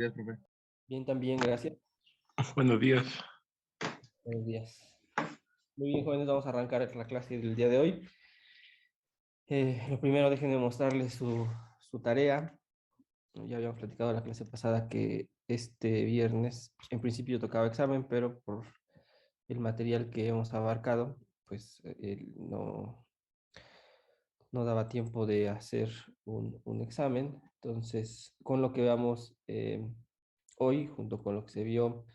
Días, profe. Bien, también, gracias. Buenos días. Buenos días. Muy bien, jóvenes, vamos a arrancar la clase del día de hoy. Lo primero, déjenme mostrarles su tarea. Ya habíamos platicado la clase pasada que este viernes, en principio tocaba examen, pero por el material que hemos abarcado, pues no daba tiempo de hacer un examen. Entonces, con lo que veamos hoy, junto con lo que se vio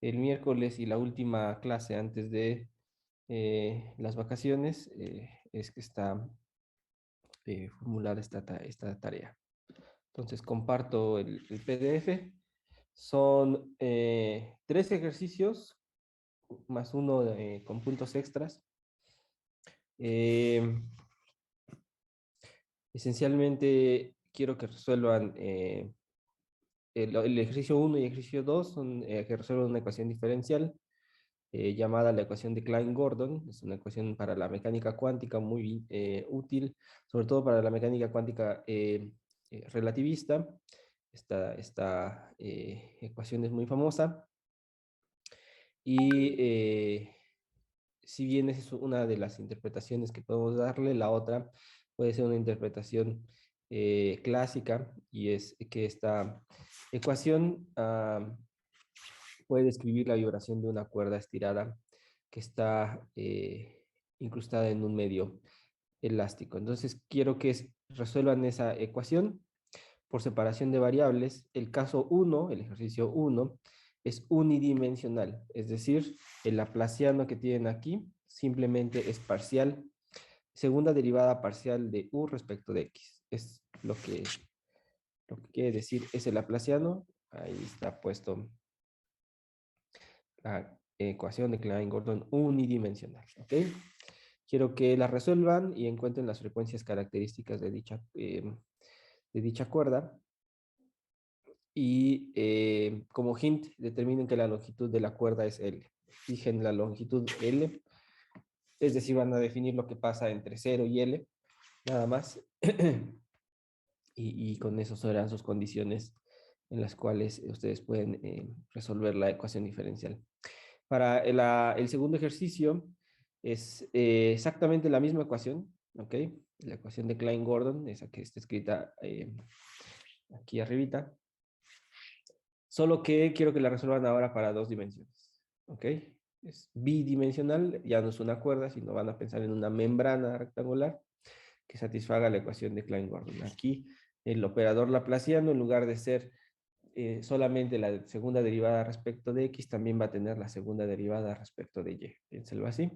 el miércoles y la última clase antes de las vacaciones, es que está formulada esta tarea. Entonces, comparto el PDF. Son 3 ejercicios más uno con puntos extras. Eh, Esencialmente, quiero que resuelvan el ejercicio 1 y ejercicio 2, son que resuelvan una ecuación diferencial llamada la ecuación de Klein-Gordon. Es una ecuación para la mecánica cuántica muy útil, sobre todo para la mecánica cuántica relativista. Esta ecuación es muy famosa y si bien esa es una de las interpretaciones que podemos darle, la otra puede ser una interpretación clásica, y es que esta ecuación puede describir la vibración de una cuerda estirada que está incrustada en un medio elástico. Entonces, quiero que resuelvan esa ecuación por separación de variables. El caso 1, el ejercicio 1, es unidimensional, es decir, el laplaciano que tienen aquí simplemente es parcial, segunda derivada parcial de u respecto de x. Es lo que quiere decir ese laplaciano. Ahí está puesto la ecuación de Klein-Gordon unidimensional. ¿Ok? Quiero que la resuelvan y encuentren las frecuencias características de dicha cuerda. Y como hint, determinen que la longitud de la cuerda es L. Fijen la longitud L, es decir, van a definir lo que pasa entre 0 y L, nada más. Y con eso serán sus condiciones en las cuales ustedes pueden resolver la ecuación diferencial. Para el segundo ejercicio es exactamente la misma ecuación, ¿ok? La ecuación de Klein-Gordon, esa que está escrita aquí arribita. Solo que quiero que la resuelvan ahora para 2 dimensiones, ¿ok? Es bidimensional, ya no es una cuerda, sino van a pensar en una membrana rectangular que satisfaga la ecuación de Klein-Gordon. Aquí el operador laplaciano, en lugar de ser solamente la segunda derivada respecto de x, también va a tener la segunda derivada respecto de y. Piénselo así.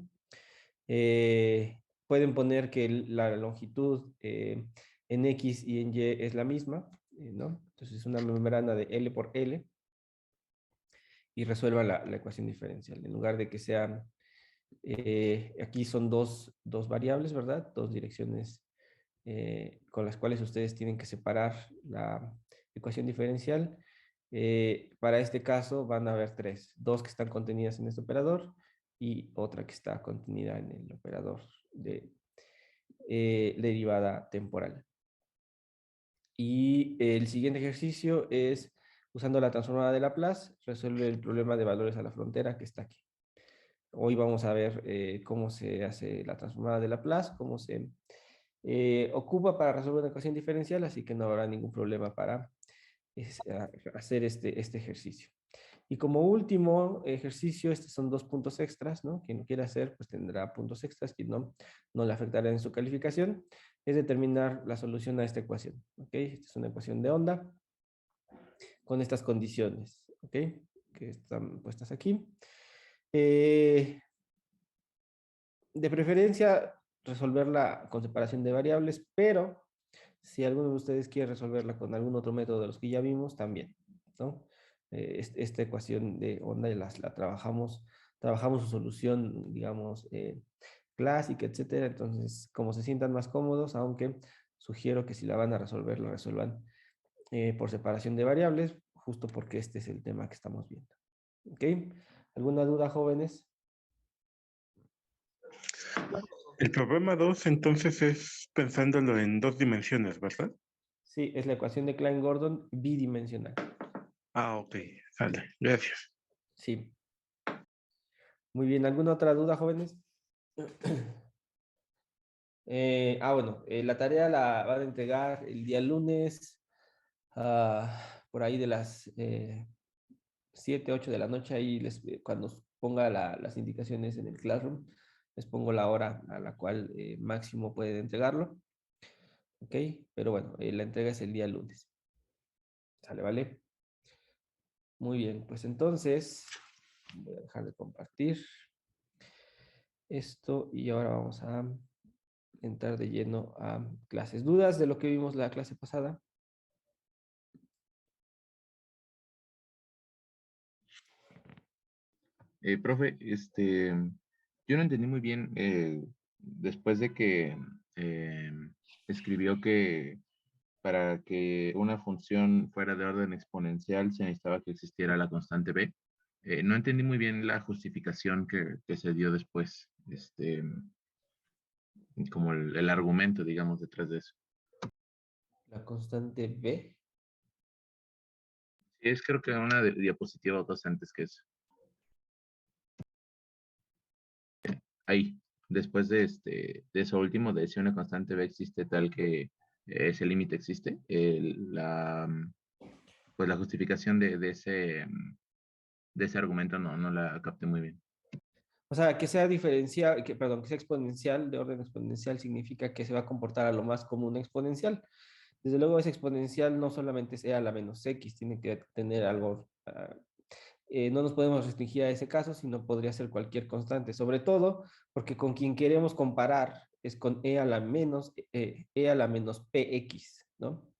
Pueden poner que la longitud en x y en y es la misma, ¿no? Entonces es una membrana de L por L, y resuelvan la ecuación diferencial. En lugar de que sean, aquí son dos variables, ¿verdad? Dos direcciones con las cuales ustedes tienen que separar la ecuación diferencial. Para este caso van a haber 3, 2 que están contenidas en este operador y otra que está contenida en el operador de derivada temporal. Y el siguiente ejercicio es, usando la transformada de Laplace, resuelve el problema de valores a la frontera que está aquí. Hoy vamos a ver cómo se hace la transformada de Laplace, cómo se ocupa para resolver una ecuación diferencial, así que no habrá ningún problema para hacer este ejercicio. Y como último ejercicio, estos son 2 puntos extras, ¿no? Quien lo quiera hacer, pues tendrá puntos extras, quien no le afectará en su calificación. Es determinar la solución a esta ecuación, ¿ok? Esta es una ecuación de onda con estas condiciones, ¿ok? Que están puestas aquí. De preferencia, resolverla con separación de variables, pero si alguno de ustedes quiere resolverla con algún otro método de los que ya vimos, también, ¿no? Esta ecuación de onda la trabajamos su solución, digamos, clásica, etcétera. Entonces, como se sientan más cómodos, aunque sugiero que si la van a resolver, la resuelvan por separación de variables, justo porque este es el tema que estamos viendo. ¿Ok? ¿Alguna duda, jóvenes? El problema 2 entonces es pensándolo en 2 dimensiones, ¿verdad? Sí, es la ecuación de Klein-Gordon bidimensional. Ok, sale, gracias. Sí. Muy bien, ¿alguna otra duda, jóvenes? Bueno, la tarea la van a entregar el día lunes, por ahí de las 7, 8 de la noche, ahí cuando ponga las indicaciones en el Classroom, les pongo la hora a la cual máximo pueden entregarlo, ¿ok? Pero bueno, la entrega es el día lunes, ¿sale, vale? Muy bien, pues entonces voy a dejar de compartir esto y ahora vamos a entrar de lleno a clases. ¿Dudas de lo que vimos la clase pasada? Profe, yo no entendí muy bien después de que eh, escribió que para que una función fuera de orden exponencial se necesitaba que existiera la constante b. No entendí muy bien la justificación que se dio después, como el argumento, digamos, detrás de eso. La constante B. Sí, es creo que una diapositiva o dos antes que eso. Ahí, después de eso último, de si una constante b existe tal que ese límite existe, pues la justificación de ese argumento no la capté muy bien. O sea, que sea diferencial, perdón, que sea exponencial, de orden exponencial, significa que se va a comportar a lo más como una exponencial. Desde luego, ese exponencial no solamente es e a la menos x, tiene que tener algo. No nos podemos restringir a ese caso, sino podría ser cualquier constante, sobre todo porque con quien queremos comparar es con e a la menos px, ¿no?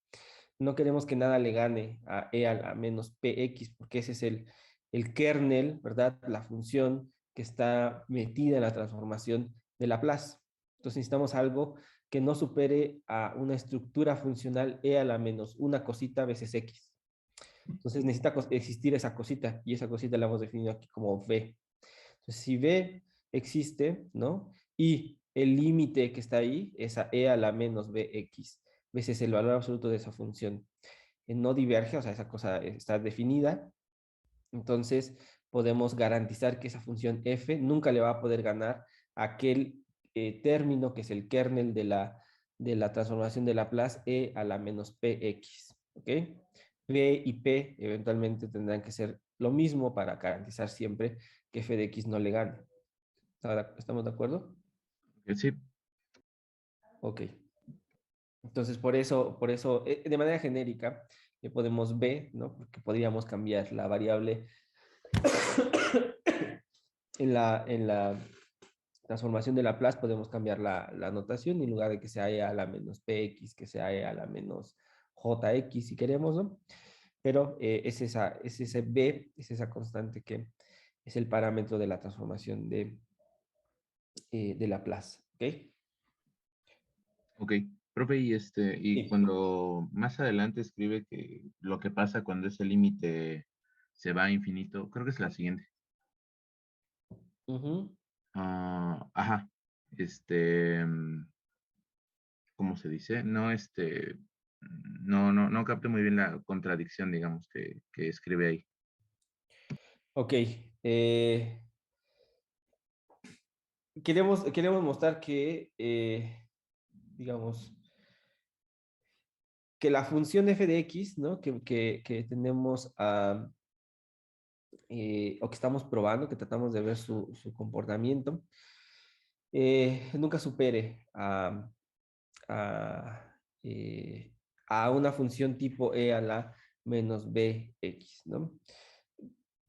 No queremos que nada le gane a e a la menos px, porque ese es el kernel, ¿verdad? La función que está metida en la transformación de Laplace. Entonces necesitamos algo que no supere a una estructura funcional e a la menos una cosita veces x. Entonces necesita existir esa cosita, y esa cosita la hemos definido aquí como v. Entonces, si v existe, ¿no? Y el límite que está ahí es a e a la menos bx, veces el valor absoluto de esa función no diverge, o sea, esa cosa está definida, entonces podemos garantizar que esa función f nunca le va a poder ganar a aquel término que es el kernel de la transformación de Laplace e a la menos px, ¿ok? P y P eventualmente tendrán que ser lo mismo para garantizar siempre que f de x no le gane. ¿Estamos de acuerdo? Sí, Ok. Entonces, por eso, de manera genérica, podemos B, ¿no? Porque podríamos cambiar la variable en la transformación de Laplace, podemos cambiar la notación, y en lugar de que sea e a la menos px, que sea e a la menos jx, si queremos, ¿no? Pero es ese B, es esa constante que es el parámetro de la transformación de Laplace, ¿ok? ok. Profe, y Sí. cuando más adelante escribe que lo que pasa cuando ese límite se va a infinito, creo que es la siguiente. Ujú. Ajá. Este, ¿Cómo se dice? No capté muy bien la contradicción, digamos, que escribe ahí. Ok. eh, queremos mostrar que, digamos, que la función f de x, ¿no? Que tenemos, o que estamos probando, que tratamos de ver su comportamiento, nunca supere a, eh, a una función tipo e a la menos bx, ¿no?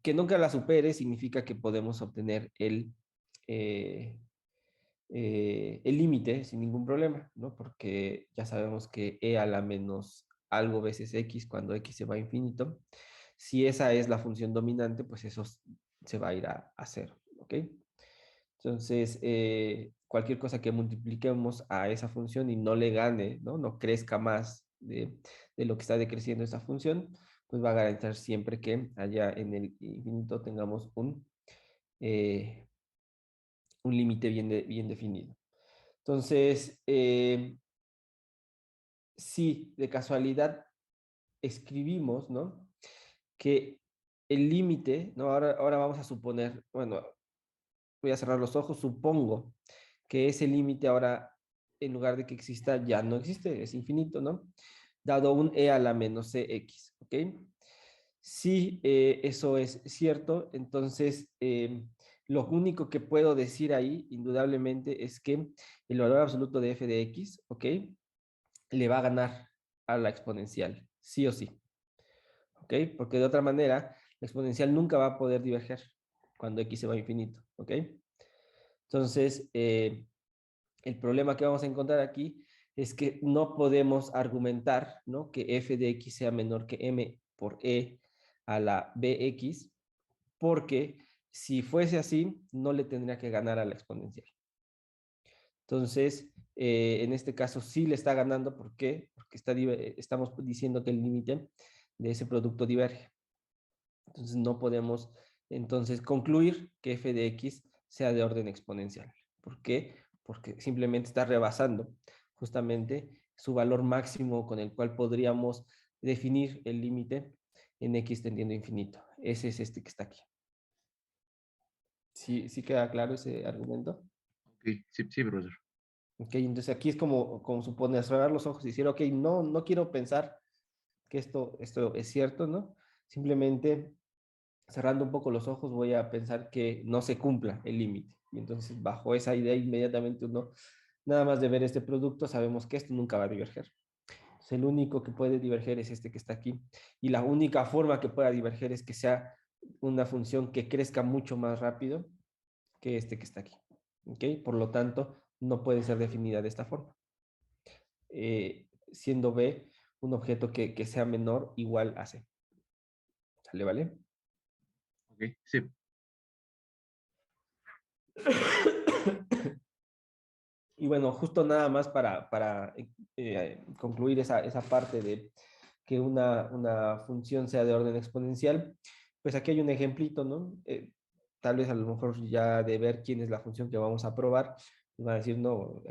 Que nunca la supere significa que podemos obtener eh, el límite sin ningún problema, ¿no? Porque ya sabemos que e a la menos algo veces x, cuando x se va a infinito, si esa es la función dominante, pues eso se va a ir a cero, ¿ok? Entonces, cualquier cosa que multipliquemos a esa función y no le gane, ¿no? No crezca más de lo que está decreciendo esa función, pues va a garantizar siempre que allá en el infinito tengamos un límite bien definido. Entonces, si de casualidad escribimos, ¿no? que el límite, ¿no? Ahora vamos a suponer, bueno, voy a cerrar los ojos, supongo que ese límite ahora, en lugar de que exista, ya no existe, es infinito, ¿no? Dado un e a la menos cx, ¿ok? Si eso es cierto, entonces lo único que puedo decir ahí, indudablemente, es que el valor absoluto de f de x, ¿ok? Le va a ganar a la exponencial, sí o sí, ¿ok? Porque de otra manera, la exponencial nunca va a poder diverger cuando x se va a infinito, ¿ok? Entonces, el problema que vamos a encontrar aquí es que no podemos argumentar, ¿no?, que f de x sea menor que m por e a la bx, porque si fuese así, no le tendría que ganar a la exponencial. Entonces, en este caso sí le está ganando. ¿Por qué? Porque estamos diciendo que el límite de ese producto diverge. Entonces, no podemos entonces concluir que f de x sea de orden exponencial. ¿Por qué? Porque simplemente está rebasando justamente su valor máximo con el cual podríamos definir el límite en x tendiendo a infinito. Ese es este que está aquí. ¿Sí queda claro ese argumento? Ok, sí, sí, profesor. Ok, entonces aquí es como supone cerrar los ojos y decir, ok, no quiero pensar que esto es cierto, ¿no? Simplemente cerrando un poco los ojos voy a pensar que no se cumpla el límite. Y entonces bajo esa idea inmediatamente uno, nada más de ver este producto, sabemos que esto nunca va a diverger. Entonces, el único que puede diverger es este que está aquí. Y la única forma que pueda diverger es que sea una función que crezca mucho más rápido que este que está aquí. ¿Ok? Por lo tanto, no puede ser definida de esta forma. Siendo B un objeto que sea menor igual a C. ¿Sale, vale? Ok, sí. Y bueno, justo nada más para concluir esa parte de que una función sea de orden exponencial, pues aquí hay un ejemplito, ¿no? Tal vez a lo mejor ya de ver quién es la función que vamos a probar, nos van a decir, no,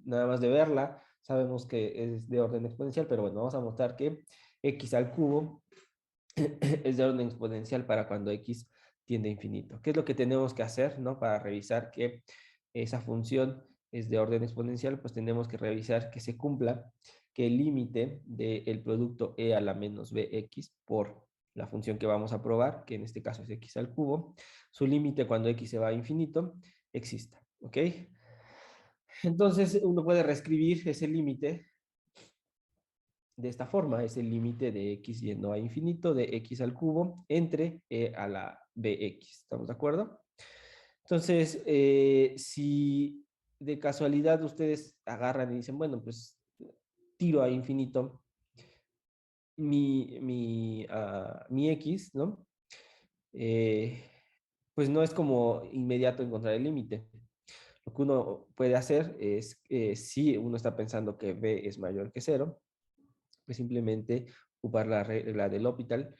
nada más de verla, sabemos que es de orden exponencial, pero bueno, vamos a mostrar que x al cubo es de orden exponencial para cuando x tiende a infinito. ¿Qué es lo que tenemos que hacer, no? Para revisar que esa función es de orden exponencial, pues tenemos que revisar que se cumpla que el límite del producto e a la menos bx por la función que vamos a probar, que en este caso es x al cubo, su límite cuando x se va a infinito, exista. ¿Ok? Entonces uno puede reescribir ese límite de esta forma: es el límite de x yendo a infinito de x al cubo entre e a la bx. ¿Estamos de acuerdo? Entonces, si de casualidad ustedes agarran y dicen, bueno, pues tiro a infinito mi x, ¿no? Eh, pues no es como inmediato encontrar el límite. Lo que uno puede hacer es, si uno está pensando que b es mayor que 0, pues simplemente ocupar la regla del L'Hopital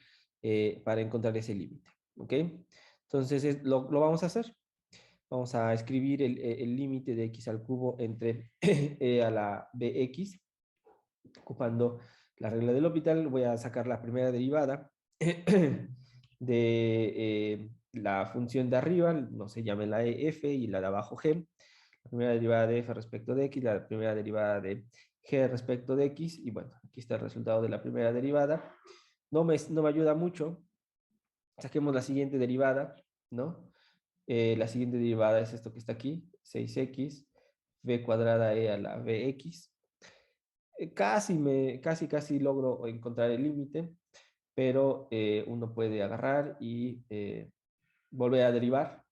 para encontrar ese límite. ¿Ok? Entonces lo vamos a hacer. Vamos a escribir el límite de x al cubo entre e a la bx, ocupando la regla del L'Hopital. Voy a sacar la primera derivada de la función de arriba, no se llame la f, y la de abajo g. La primera derivada de f respecto de x, la primera derivada de g respecto de x, y bueno, aquí está el resultado de la primera derivada. No me ayuda mucho. Saquemos la siguiente derivada, ¿no? La siguiente derivada es esto que está aquí, 6x, b cuadrada e a la bx. Casi logro encontrar el límite, pero uno puede agarrar y volver a derivar.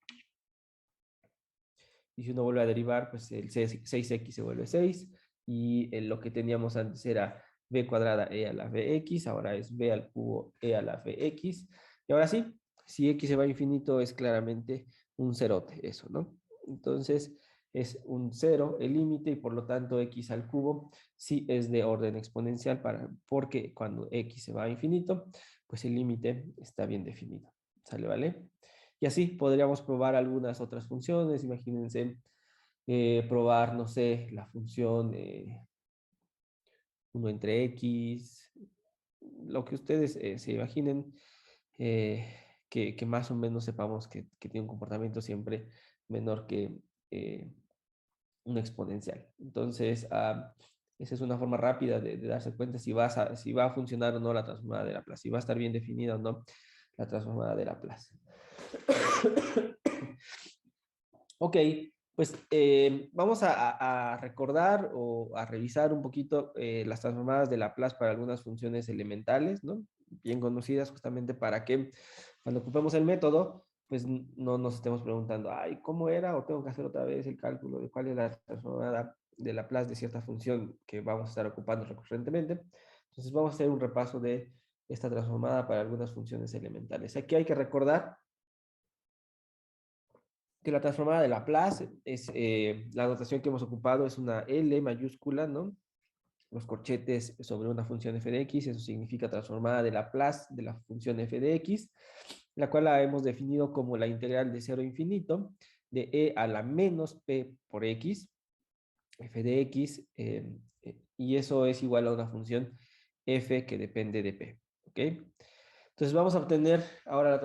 Y si uno vuelve a derivar, pues el 6x se vuelve 6, y lo que teníamos antes era b cuadrada e a la bx, ahora es b al cubo e a la bx. Y ahora sí, si x se va a infinito es claramente un cerote eso, ¿no? Entonces es un 0 el límite, y por lo tanto x al cubo sí es de orden exponencial, porque cuando x se va a infinito, pues el límite está bien definido. ¿Sale, vale? Y así podríamos probar algunas otras funciones. Imagínense probar, no sé, la función 1 entre x, lo que ustedes se imaginen, que más o menos sepamos que tiene un comportamiento siempre menor que un exponencial. Entonces, esa es una forma rápida de darse cuenta si va a funcionar o no la transformada de Laplace, si va a estar bien definida o no la transformada de Laplace. Ok, pues vamos a recordar o a revisar un poquito las transformadas de Laplace para algunas funciones elementales, ¿no? Bien conocidas justamente para que cuando ocupemos el método, pues no nos estemos preguntando, ay, ¿cómo era? O tengo que hacer otra vez el cálculo de cuál es la transformada de Laplace de cierta función que vamos a estar ocupando recurrentemente. Entonces vamos a hacer un repaso de esta transformada para algunas funciones elementales. Aquí hay que recordar que la transformada de Laplace es la notación que hemos ocupado es una L mayúscula, ¿no? Los corchetes sobre una función f de x, eso significa transformada de Laplace de la función f de x, la cual la hemos definido como la integral de 0 a infinito de e a la menos p por x, f de x, y eso es igual a una función f que depende de p, ¿ok? Entonces vamos a obtener ahora la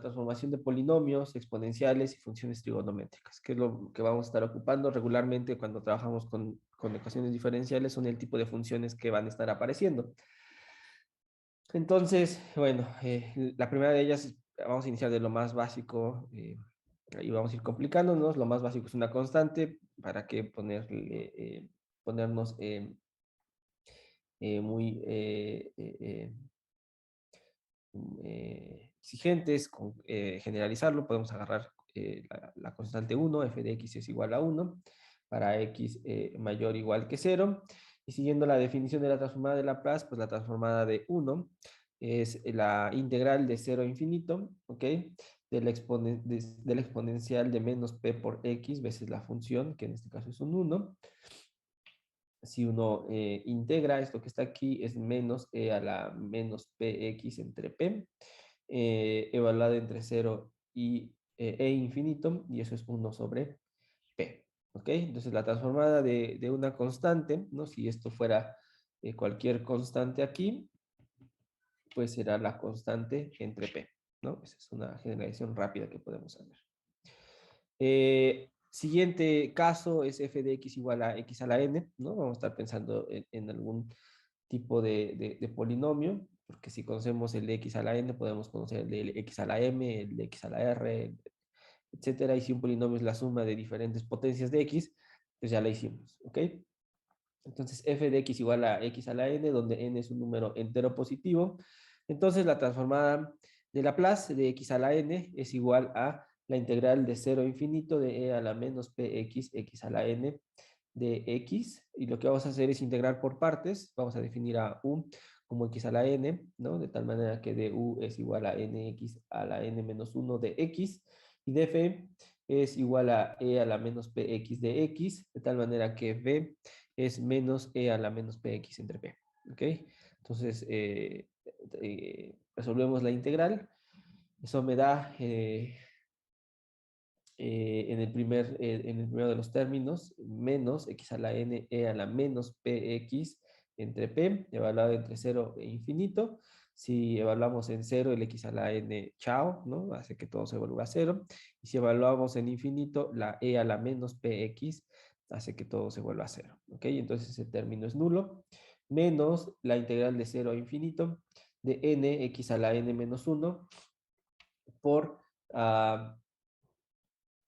transformación de polinomios, exponenciales y funciones trigonométricas, que es lo que vamos a estar ocupando regularmente cuando trabajamos con ecuaciones diferenciales, son el tipo de funciones que van a estar apareciendo. Entonces, bueno, la primera de ellas, vamos a iniciar de lo más básico, y vamos a ir complicándonos. Lo más básico es una constante, para que ponernos muy exigentes, con generalizarlo, podemos agarrar la constante 1, f de x es igual a 1, para x mayor o igual que 0, y siguiendo la definición de la transformada de Laplace, pues la transformada de 1 es la integral de 0 a infinito, ¿ok? Del exponencial de menos p por x veces la función, que en este caso es un 1. Si uno integra esto que está aquí, es menos e a la menos px entre p, evaluado entre 0 y e infinito, y eso es 1 sobre p. ¿Ok? Entonces la transformada de una constante, ¿no? Si esto fuera cualquier constante aquí, pues será la constante entre p, ¿no? Esa es una generalización rápida que podemos hacer. Siguiente caso es f de x igual a x a la n, ¿no? Vamos a estar pensando en algún tipo de polinomio, porque si conocemos el de x a la n, podemos conocer el de x a la m, el de x a la r, etcétera. Y si un polinomio es la suma de diferentes potencias de x, pues ya la hicimos, ¿ok? Entonces f de x igual a x a la n, donde n es un número entero positivo. Entonces la transformada de Laplace de x a la n es igual a la integral de 0 a infinito de e a la menos px x a la n de x. Y lo que vamos a hacer es integrar por partes. Vamos a definir a u como x a la n, ¿no? De tal manera que du es igual a nx a la n menos 1 de x. Y df es igual a e a la menos px de x, de tal manera que v es menos e a la menos px entre p. ¿Ok? Entonces, resolvemos la integral. Eso me da en el primero de los términos menos x a la n e a la menos px entre p, evaluado entre 0 e infinito. Si evaluamos en 0, el x a la n, chao, ¿no? Hace que todo se vuelva a 0. Y si evaluamos en infinito, la e a la menos px hace que todo se vuelva a 0. ¿Ok? Entonces ese término es nulo. Menos la integral de 0 a infinito de n x a la n menos 1 por,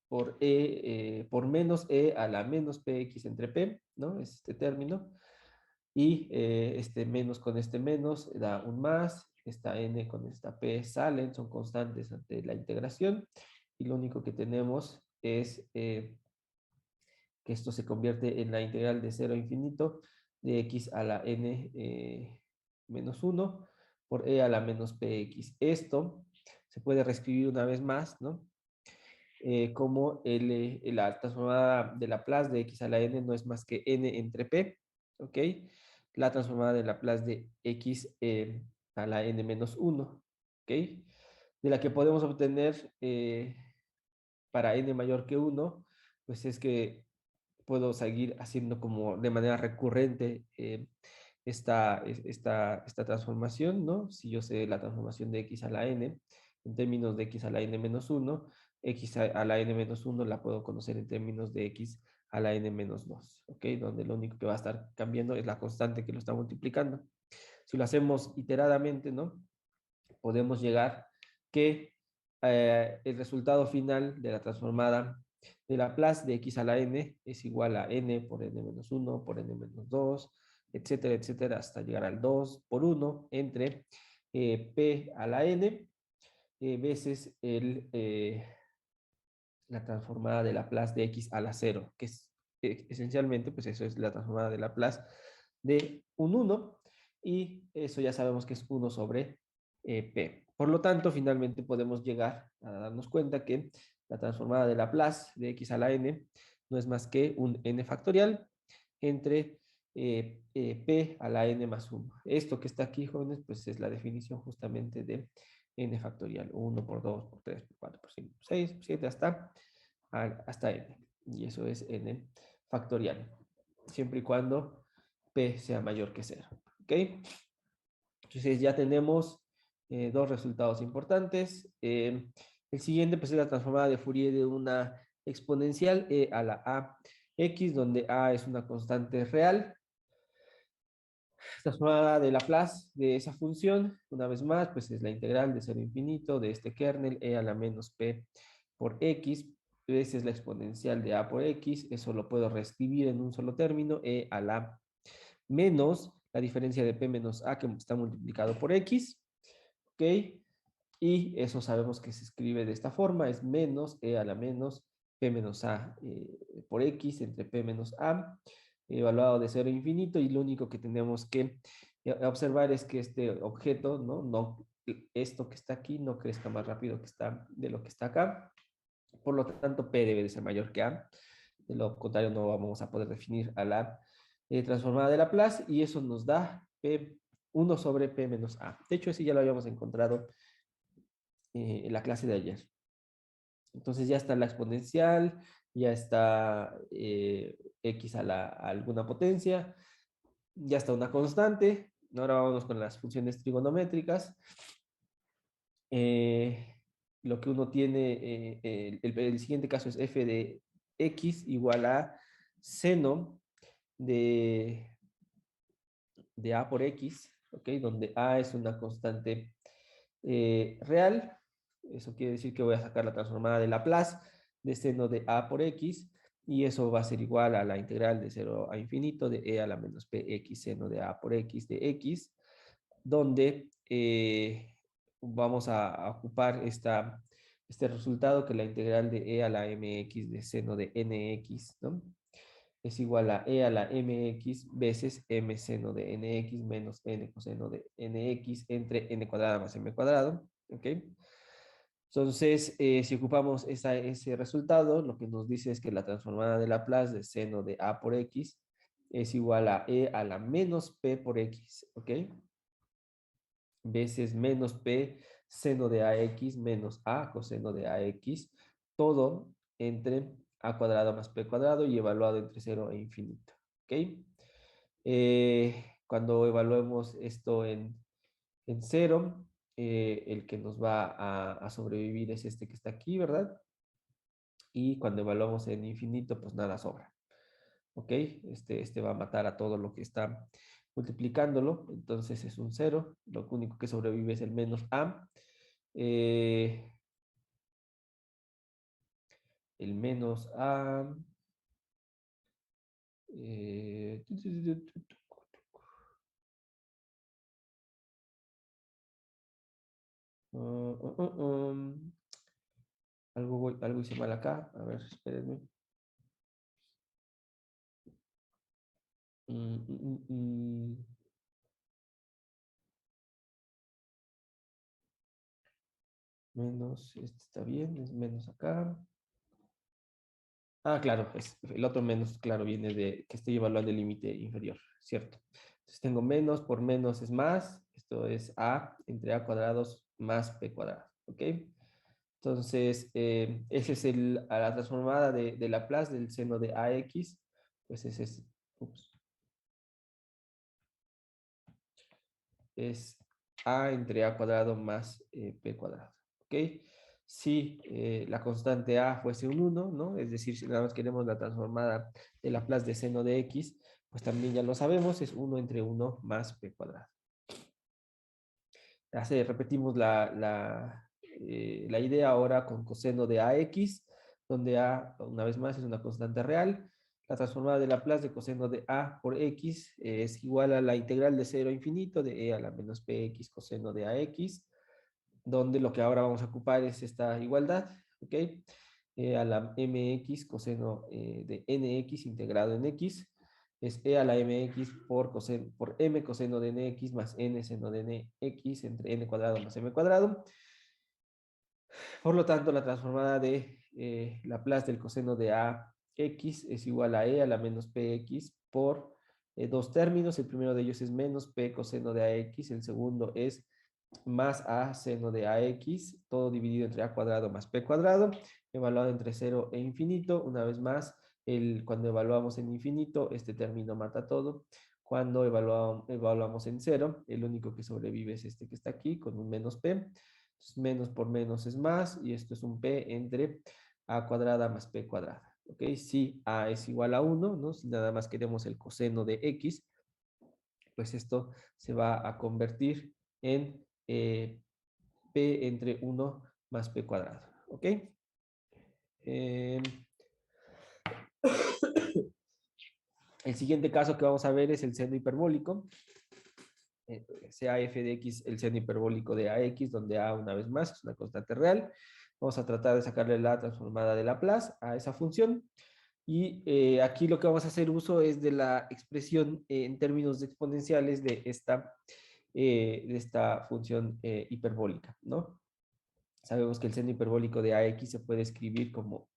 por menos e a la menos px entre p, ¿no? Es este término. Y este menos con este menos da un más, esta n con esta p salen, son constantes ante la integración, y lo único que tenemos es que esto se convierte en la integral de 0 a infinito de x a la n menos 1 por e a la menos px. Esto se puede reescribir una vez más, ¿no? Como la transformada de Laplace de x a la n no es más que n entre p, ¿ok? La transformada de Laplace de x a la n menos 1, ¿ok? De la que podemos obtener para n mayor que 1, pues es que puedo seguir haciendo como de manera recurrente esta transformación, ¿no? Si yo sé la transformación de x a la n, en términos de x a la n menos 1, x a la n menos 1 la puedo conocer en términos de x a la n menos 2, ¿ok? Donde lo único que va a estar cambiando es la constante que lo está multiplicando. Si lo hacemos iteradamente, ¿no? Podemos llegar que el resultado final de la transformada de Laplace de x a la n es igual a n por n menos 1 por n menos 2, etcétera, etcétera, hasta llegar al 2 por 1 entre p a la n veces la transformada de Laplace de x a la 0, que es esencialmente, pues eso es la transformada de Laplace de un 1, y eso ya sabemos que es 1 sobre p. Por lo tanto, finalmente podemos llegar a darnos cuenta que la transformada de Laplace de x a la n no es más que un n factorial entre p a la n más 1. Esto que está aquí, jóvenes, pues es la definición justamente de n factorial. 1 por 2, por 3, por 4, por 5, por 6, por 7, hasta n. Y eso es n factorial. Siempre y cuando p sea mayor que 0. ¿Ok? Entonces ya tenemos dos resultados importantes. El siguiente pues es la transformada de Fourier de una exponencial e a la a x, donde a es una constante real. Transformada de Laplace de esa función, una vez más, pues es la integral de 0 a infinito de este kernel e a la menos p por x, veces la exponencial de a por x, eso lo puedo reescribir en un solo término, e a la menos la diferencia de p menos a que está multiplicado por x, ¿ok? Y eso sabemos que se escribe de esta forma, es menos e a la menos p menos a por x entre p menos a, evaluado de 0 a infinito, y lo único que tenemos que observar es que este objeto, no esto que está aquí, no crezca más rápido que está de lo que está acá. Por lo tanto, p debe de ser mayor que a. De lo contrario, no vamos a poder definir a la transformada de Laplace, y eso nos da p1 sobre p menos a. De hecho, ese ya lo habíamos encontrado en la clase de ayer. Entonces ya está la exponencial, ya está x a alguna potencia, ya está una constante. Ahora vamos con las funciones trigonométricas. Lo que uno tiene, el siguiente caso es f de x igual a seno de a por x, ¿ok? Donde a es una constante real. Eso quiere decir que voy a sacar la transformada de Laplace de seno de a por x, y eso va a ser igual a la integral de 0 a infinito de e a la menos px seno de a por x de x, donde vamos a ocupar este resultado, que es la integral de e a la mx de seno de nx, ¿no? Es igual a e a la mx veces m seno de nx menos n coseno de nx entre n cuadrada más m cuadrado, ¿ok? Entonces, si ocupamos ese resultado, lo que nos dice es que la transformada de Laplace de seno de a por x es igual a e a la menos p por x, ¿ok? Veces menos p seno de ax menos a coseno de ax, todo entre a cuadrado más p cuadrado y evaluado entre 0 e infinito, ¿ok? Cuando evaluemos esto en 0, el que nos va a sobrevivir es este que está aquí, ¿verdad? Y cuando evaluamos en infinito, pues nada sobra, ¿ok? Este va a matar a todo lo que está multiplicándolo, entonces es un 0, lo único que sobrevive es el menos a. El menos a. eh, algo hice mal acá, a ver, espérenme. Mm, mm, mm, mm. Menos, este está bien, es menos acá. Ah, claro, el otro menos, claro, viene de que estoy evaluando el límite inferior, ¿cierto? Entonces tengo menos por menos es más, esto es a entre a cuadrados más p cuadrado, ¿ok? Entonces, ese es a la transformada de Laplace del seno de ax, pues ese es, ups, es a entre a cuadrado más p cuadrado, ¿ok? Si la constante a fuese un 1, ¿no? Es decir, si nada más queremos la transformada de Laplace de seno de x, pues también ya lo sabemos, es 1 entre 1 más p cuadrado. Así, repetimos la idea ahora con coseno de ax, donde a, una vez más, es una constante real. La transformada de Laplace de coseno de a por x es igual a la integral de 0 a infinito de e a la menos px coseno de ax, donde lo que ahora vamos a ocupar es esta igualdad, ¿ok? A la mx coseno de nx integrado en x es e a la mx por m coseno de nx más n seno de nx entre n cuadrado más m cuadrado. Por lo tanto, la transformada de Laplace del coseno de ax es igual a e a la menos px por dos términos. El primero de ellos es menos p coseno de ax, el segundo es más a seno de ax, todo dividido entre a cuadrado más p cuadrado, evaluado entre 0 e infinito. Una vez más, cuando evaluamos en infinito, este término mata todo. Cuando evaluamos en 0, el único que sobrevive es este que está aquí, con un menos p. Entonces, menos por menos es más, y esto es un p entre a cuadrada más p cuadrada. ¿Ok? Si a es igual a 1, ¿no? Si nada más queremos el coseno de x, pues esto se va a convertir en p entre 1 más p cuadrado. ¿Ok? El siguiente caso que vamos a ver es el seno hiperbólico. Sea f de x el seno hiperbólico de ax, donde a, una vez más, es una constante real. Vamos a tratar de sacarle la transformada de Laplace a esa función. Y aquí lo que vamos a hacer uso es de la expresión en términos de exponenciales de esta función hiperbólica, ¿no? Sabemos que el seno hiperbólico de ax se puede escribir como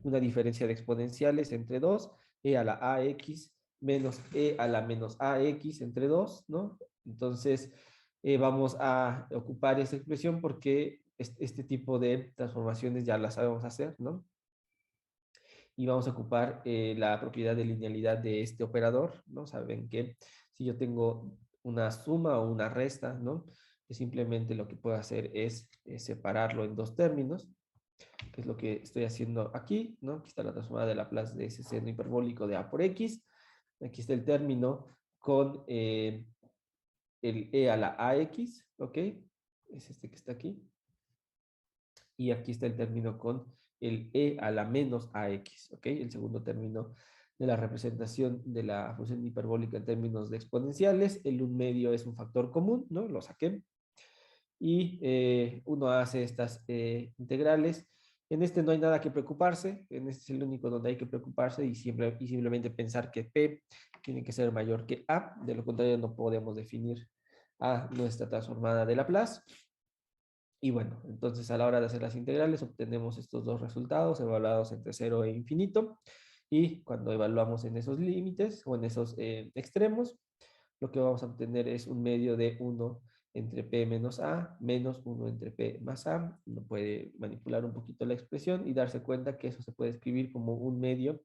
una diferencia de exponenciales entre 2, e a la ax menos e a la menos ax entre 2, ¿no? Entonces, vamos a ocupar esa expresión porque este tipo de transformaciones ya las sabemos hacer, ¿no? Y vamos a ocupar la propiedad de linealidad de este operador, ¿no? Saben que si yo tengo una suma o una resta, ¿no? Que simplemente lo que puedo hacer es separarlo en dos términos, que es lo que estoy haciendo aquí, ¿no? Aquí está la transformada de Laplace de ese seno hiperbólico de a por x. Aquí está el término con el e a la ax, ¿ok? Es este que está aquí. Y aquí está el término con el e a la menos ax, ¿ok? El segundo término de la representación de la función hiperbólica en términos de exponenciales. El 1/2 es un factor común, ¿no? Lo saqué. Y uno hace estas integrales. En este no hay nada que preocuparse, en este es el único donde hay que preocuparse y simplemente pensar que P tiene que ser mayor que A, de lo contrario no podemos definir a nuestra transformada de Laplace. Y bueno, entonces a la hora de hacer las integrales obtenemos estos dos resultados evaluados entre 0 e infinito. Y cuando evaluamos en esos límites o en esos extremos, lo que vamos a obtener es un medio de 1 entre p menos a menos 1 entre p más a. Uno puede manipular un poquito la expresión y darse cuenta que eso se puede escribir como un medio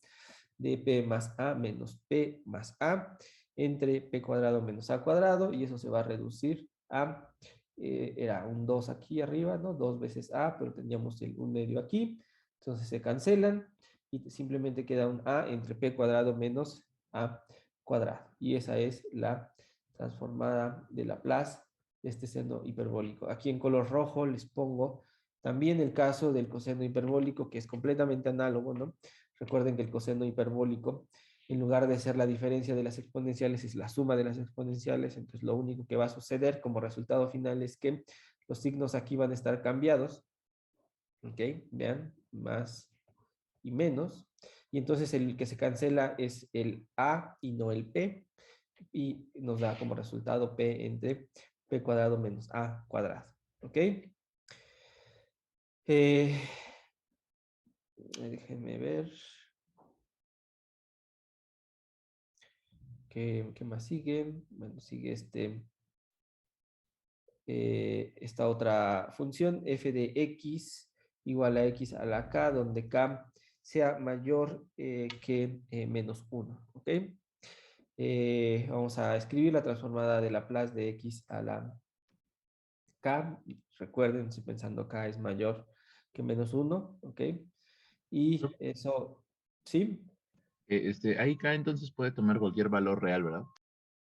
de p más a menos p más a entre p cuadrado menos a cuadrado, y eso se va a reducir a, era un 2 aquí arriba, ¿no? 2 veces a, pero teníamos el 1/2 aquí, entonces se cancelan y simplemente queda un a entre p cuadrado menos a cuadrado. Y esa es la transformada de Laplace de este seno hiperbólico. Aquí en color rojo les pongo también el caso del coseno hiperbólico, que es completamente análogo, ¿no? Recuerden que el coseno hiperbólico, en lugar de ser la diferencia de las exponenciales, es la suma de las exponenciales. Entonces, lo único que va a suceder como resultado final es que los signos aquí van a estar cambiados. ¿Ok? Vean, más y menos. Y entonces el que se cancela es el A y no el P. Y nos da como resultado P entre P cuadrado menos A cuadrado. ¿Ok? Déjenme ver. ¿Qué más sigue? Bueno, sigue esta otra función, f de x igual a x a la k, donde k sea mayor que menos 1. ¿Ok? Vamos a escribir la transformada de Laplace de x a la k. Recuerden, estoy pensando k es mayor que menos 1, ¿ok? Y eso, ¿sí? Ahí K entonces puede tomar cualquier valor real, ¿verdad?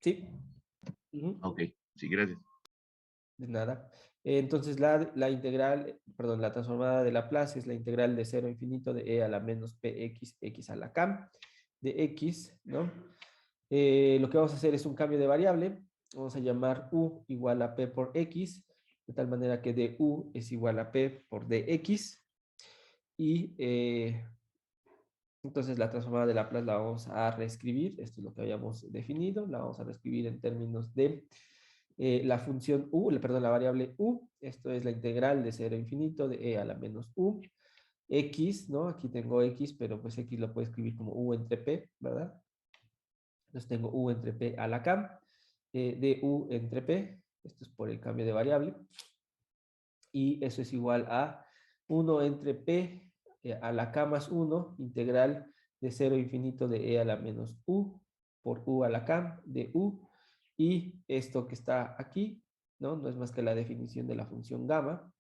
Sí. Ujú. Ok, sí, gracias. De nada. Entonces la integral, perdón, la transformada de Laplace es la integral de 0 a infinito de e a la menos px, x a la k de x, ¿no? Lo que vamos a hacer es un cambio de variable. Vamos a llamar u igual a p por x, de tal manera que du es igual a p por dx. Y entonces la transformada de Laplace la vamos a reescribir. Esto es lo que habíamos definido. La vamos a reescribir en términos de la función u, perdón, la variable u. Esto es la integral de 0 a infinito de e a la menos u. X, ¿no? Aquí tengo x, pero pues x lo puedo escribir como u entre p, ¿verdad? Entonces tengo u entre p a la k, de u entre p. Esto es por el cambio de variable. Y eso es igual a 1 entre p a la k más 1, integral de 0 a infinito de e a la menos u por u a la k de u. Y esto que está aquí, ¿no? No es más que la definición de la función gamma.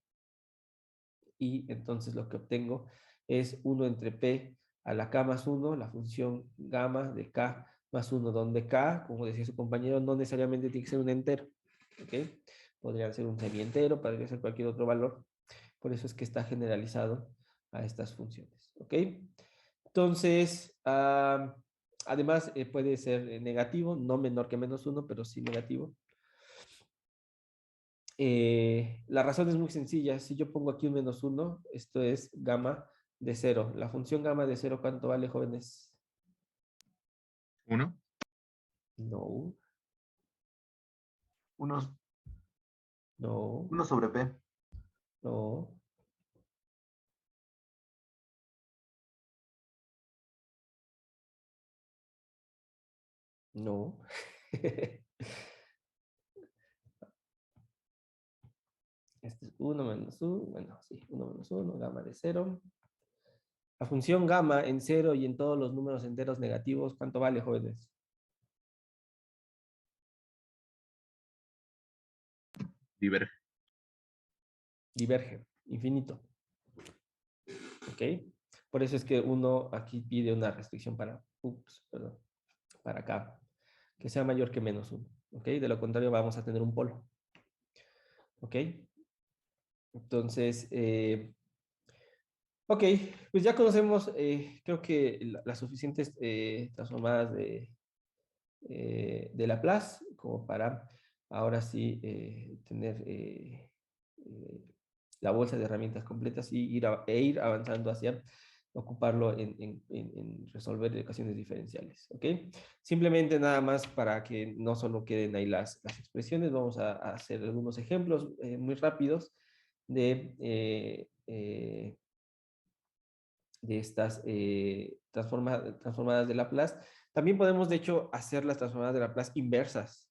Y entonces lo que obtengo es 1 entre p a la k más 1, la función gamma de k más 1, donde k, como decía su compañero, no necesariamente tiene que ser un entero. ¿Ok? Podría ser un semientero, podría ser cualquier otro valor. Por eso es que está generalizado a estas funciones. ¿Ok? Entonces, además puede ser negativo, no menor que menos 1, pero sí negativo. La razón es muy sencilla. Si yo pongo aquí un menos 1, esto es gamma de 0. La función gamma de 0, ¿cuánto vale, jóvenes? ¿Uno? No, Unos, no, 1 sobre P. no, no. Este es 1 menos 1. Bueno, sí, 1 menos 1, gamma de 0. La función gamma en 0 y en todos los números enteros negativos, ¿cuánto vale, jóvenes? Diverge. Diverge, infinito. ¿Ok? Por eso es que uno aquí pide una restricción para, perdón, para acá, que sea mayor que menos 1. ¿Ok? De lo contrario vamos a tener un polo. ¿Ok? Entonces, ok, pues ya conocemos, creo que las suficientes transformadas de Laplace como para ahora sí tener la bolsa de herramientas completas y ir avanzando hacia ocuparlo en resolver ecuaciones diferenciales. ¿Ok? Simplemente nada más para que no solo queden ahí las expresiones, vamos a hacer algunos ejemplos muy rápidos de, de estas transformadas de Laplace. También podemos, de hecho, hacer las transformadas de Laplace inversas,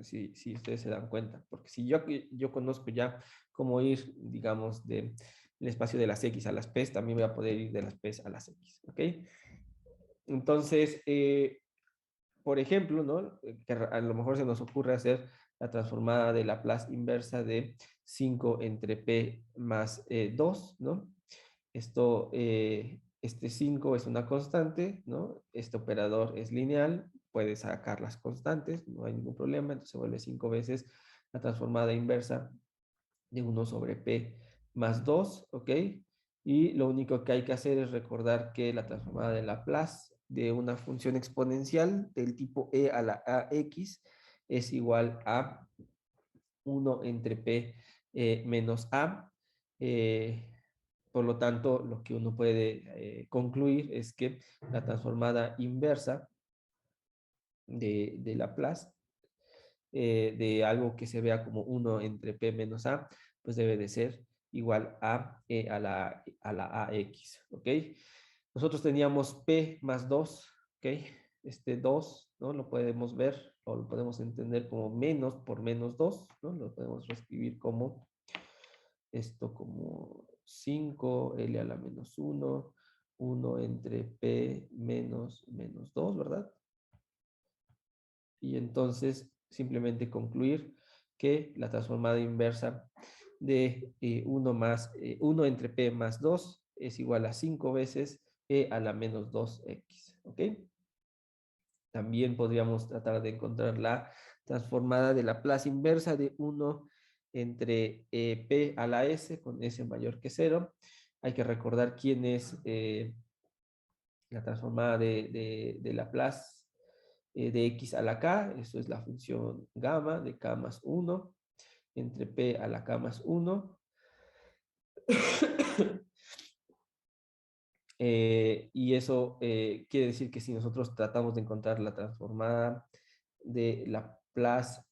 si ustedes se dan cuenta, porque si yo conozco ya cómo ir, digamos, del espacio de las X a las P, también voy a poder ir de las P a las X, ¿ok? Entonces, por ejemplo, ¿no? Que a lo mejor se nos ocurre hacer la transformada de Laplace inversa de 5 entre P más 2, ¿no? Esto, este 5 es una constante, ¿no? Este operador es lineal, puede sacar las constantes, no hay ningún problema, entonces se vuelve 5 veces la transformada inversa de 1 sobre P más 2, ¿ok? Y lo único que hay que hacer es recordar que la transformada de Laplace de una función exponencial del tipo e a la ax es igual a 1 entre P menos A. Por lo tanto, lo que uno puede concluir es que la transformada inversa de Laplace, de algo que se vea como 1 entre P menos A, pues debe de ser igual a E a la AX, ¿ok? Nosotros teníamos P más 2, ¿ok? Este 2, ¿no? Lo podemos ver o lo podemos entender como menos por menos 2, ¿no? Lo podemos reescribir como esto como 5, L a la menos 1, 1 entre P menos 2, ¿verdad? y entonces simplemente concluir que la transformada inversa de 1 entre P más 2 es igual a 5 veces E a la menos 2X, ¿ok? También podríamos tratar de encontrar la transformada de Laplace inversa de 1 entre P a la S con S mayor que 0. Hay que recordar quién es la transformada de Laplace de X a la K. Eso es la función gamma de K más 1 entre P a la K más 1. Y eso quiere decir que si nosotros tratamos de encontrar la transformada de Laplace,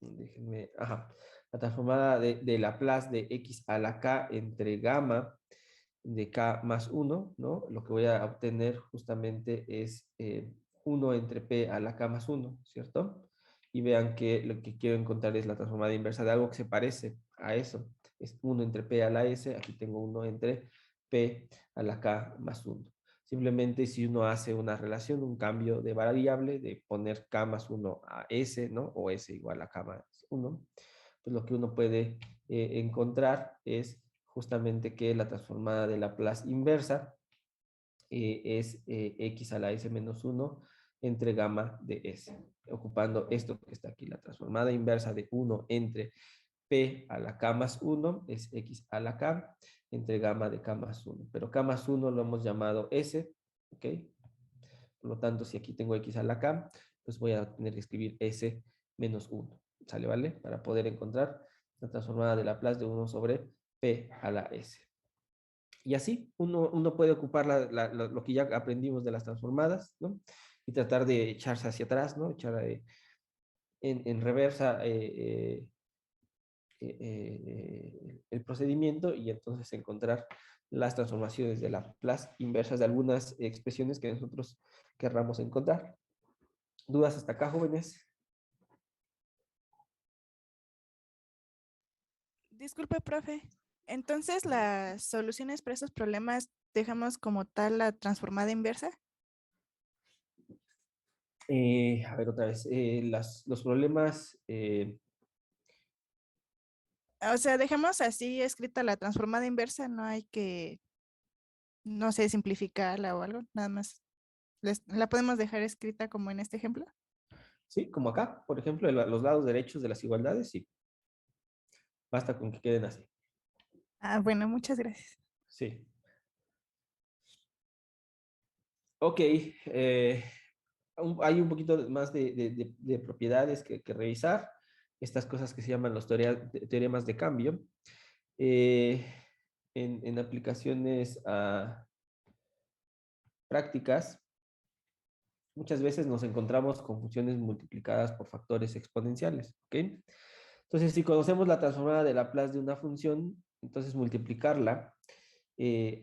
déjenme, la transformada de Laplace de X a la K entre gamma de K más 1, ¿no? Lo que voy a obtener justamente es 1 entre P a la K más 1, ¿cierto? Y vean que lo que quiero encontrar es la transformada inversa de algo que se parece a eso. Es 1 entre P a la S, aquí tengo 1 entre P a la K más 1. Simplemente si uno hace una relación, un cambio de variable, de poner K más 1 a S, ¿no? O S igual a K más 1, pues lo que uno puede encontrar es justamente que la transformada de Laplace inversa es X a la S menos 1 entre gamma de S. Ocupando esto que está aquí, la transformada inversa de 1 entre P a la K más 1 es X a la K entre gamma de K más 1. Pero K más 1 lo hemos llamado S, ¿ok? Por lo tanto, si aquí tengo X a la K, pues voy a tener que escribir S menos 1. ¿Sale, vale? Para poder encontrar la transformada de Laplace de 1 sobre P a la S. Y así uno puede ocupar lo que ya aprendimos de las transformadas, ¿no? Y tratar de echarse hacia atrás, ¿no? Echar en reversa el procedimiento y entonces encontrar las transformaciones de Laplace inversas de algunas expresiones que nosotros querramos encontrar. ¿Dudas hasta acá, jóvenes? Disculpe, profe. Entonces, las soluciones para esos problemas dejamos como tal la transformada inversa. A ver, otra vez. Los problemas... O sea, dejamos así escrita la transformada inversa, no hay que, no sé, simplificarla o algo, nada más. La podemos dejar escrita como en este ejemplo. sí, como acá, por ejemplo, los lados derechos de las igualdades, sí. Basta con que queden así. Ah, bueno, muchas gracias. Sí. Ok. Hay un poquito más de propiedades que revisar. Estas cosas que se llaman los teoremas de cambio. Eh, en aplicaciones prácticas, muchas veces nos encontramos con funciones multiplicadas por factores exponenciales. ¿Ok? Entonces, si conocemos la transformada de Laplace de una función, entonces multiplicarla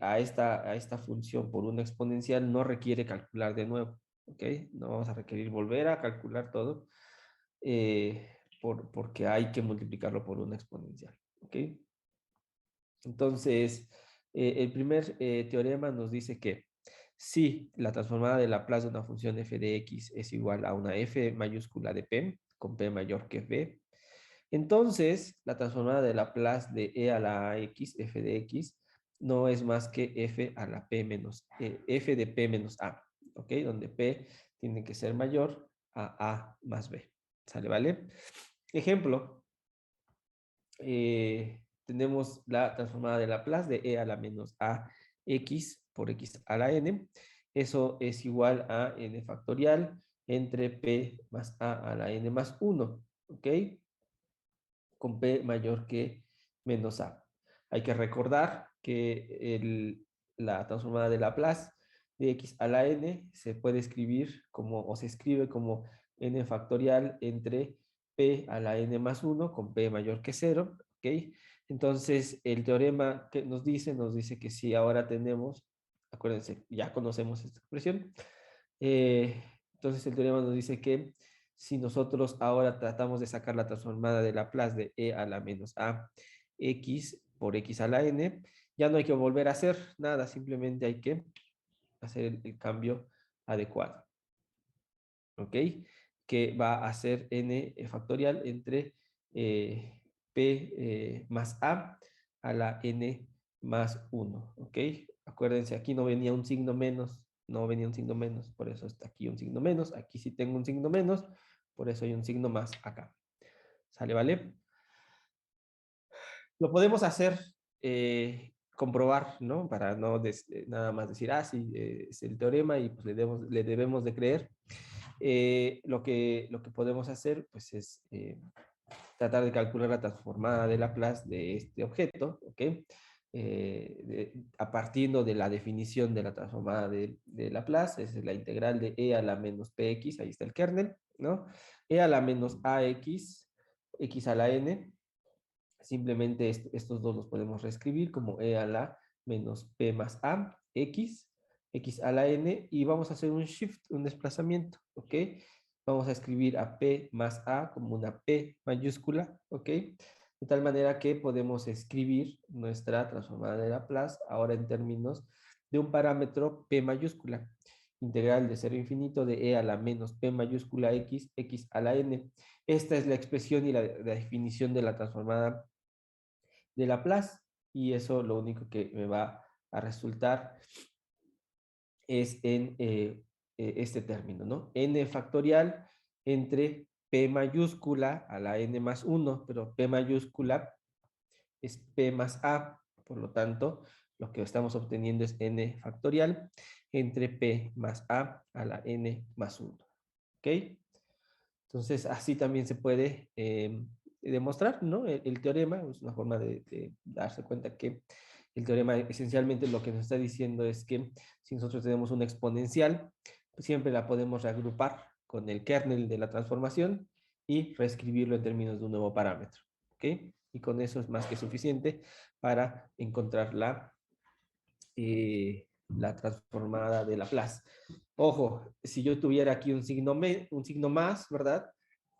a esta función por una exponencial no requiere calcular de nuevo. ¿Ok? No vamos a requerir volver a calcular todo porque hay que multiplicarlo por una exponencial. ¿Ok? Entonces, el primer teorema nos dice que si la transformada de Laplace de una función f de x es igual a una f mayúscula de p, con p mayor que b, entonces la transformada de Laplace de e a la x, f de x, no es más que f a la p menos, f de p menos a, ¿ok? Donde p tiene que ser mayor a más b. ¿Sale, vale? Ejemplo, tenemos la transformada de Laplace de e a la menos a x por x a la n. Eso es igual a n factorial entre p más a la n más 1, ¿ok? Con p mayor que menos a. Hay que recordar que la transformada de Laplace de x a la n se puede escribir como, o se escribe como n factorial entre p a la n más 1 con p mayor que 0, ¿ok? Entonces, el teorema que nos dice que si ahora tenemos, acuérdense, ya conocemos esta expresión, entonces el teorema nos dice que si nosotros ahora tratamos de sacar la transformada de Laplace de e a la menos a x por x a la n, ya no hay que volver a hacer nada, simplemente hay que hacer el cambio adecuado. ¿ok? Que va a ser n factorial entre p más a la n más 1, ¿ok? Acuérdense, aquí no venía un signo menos, no venía un signo menos, por eso está aquí un signo menos, aquí sí tengo un signo menos, por eso hay un signo más acá. ¿Sale, vale? Lo podemos hacer, comprobar, ¿no? Para no nada más decir, ah, sí, es el teorema y pues le debemos de creer. Lo que podemos hacer, pues, es tratar de calcular la transformada de Laplace de este objeto, ¿ok? A partir de la definición de la transformada de Laplace, es la integral de e a la menos px, ahí está el kernel, ¿no? E a la menos ax, x a la n, simplemente estos dos los podemos reescribir como e a la menos p más a, x, x a la n, y vamos a hacer un shift, un desplazamiento, ¿ok? Vamos a escribir a p más a como una p mayúscula, ¿ok? De tal manera que podemos escribir nuestra transformada de Laplace ahora en términos de un parámetro p mayúscula, integral de 0 a infinito de e a la menos p mayúscula x, x a la n. Esta es la expresión y la definición de la transformada de Laplace, y eso lo único que me va a resultar es en este término, ¿no? N factorial entre P mayúscula a la N más 1, pero P mayúscula es P más A, por lo tanto, lo que estamos obteniendo es N factorial entre P más A la N más 1, ¿ok? Entonces, así también se puede demostrar, ¿no? El teorema es una forma de darse cuenta que el teorema esencialmente lo que nos está diciendo es que si nosotros tenemos una exponencial, pues siempre la podemos reagrupar con el kernel de la transformación y reescribirlo en términos de un nuevo parámetro, ¿ok? Y con eso es más que suficiente para encontrar la transformada de Laplace. Ojo, si yo tuviera aquí un signo más, ¿verdad?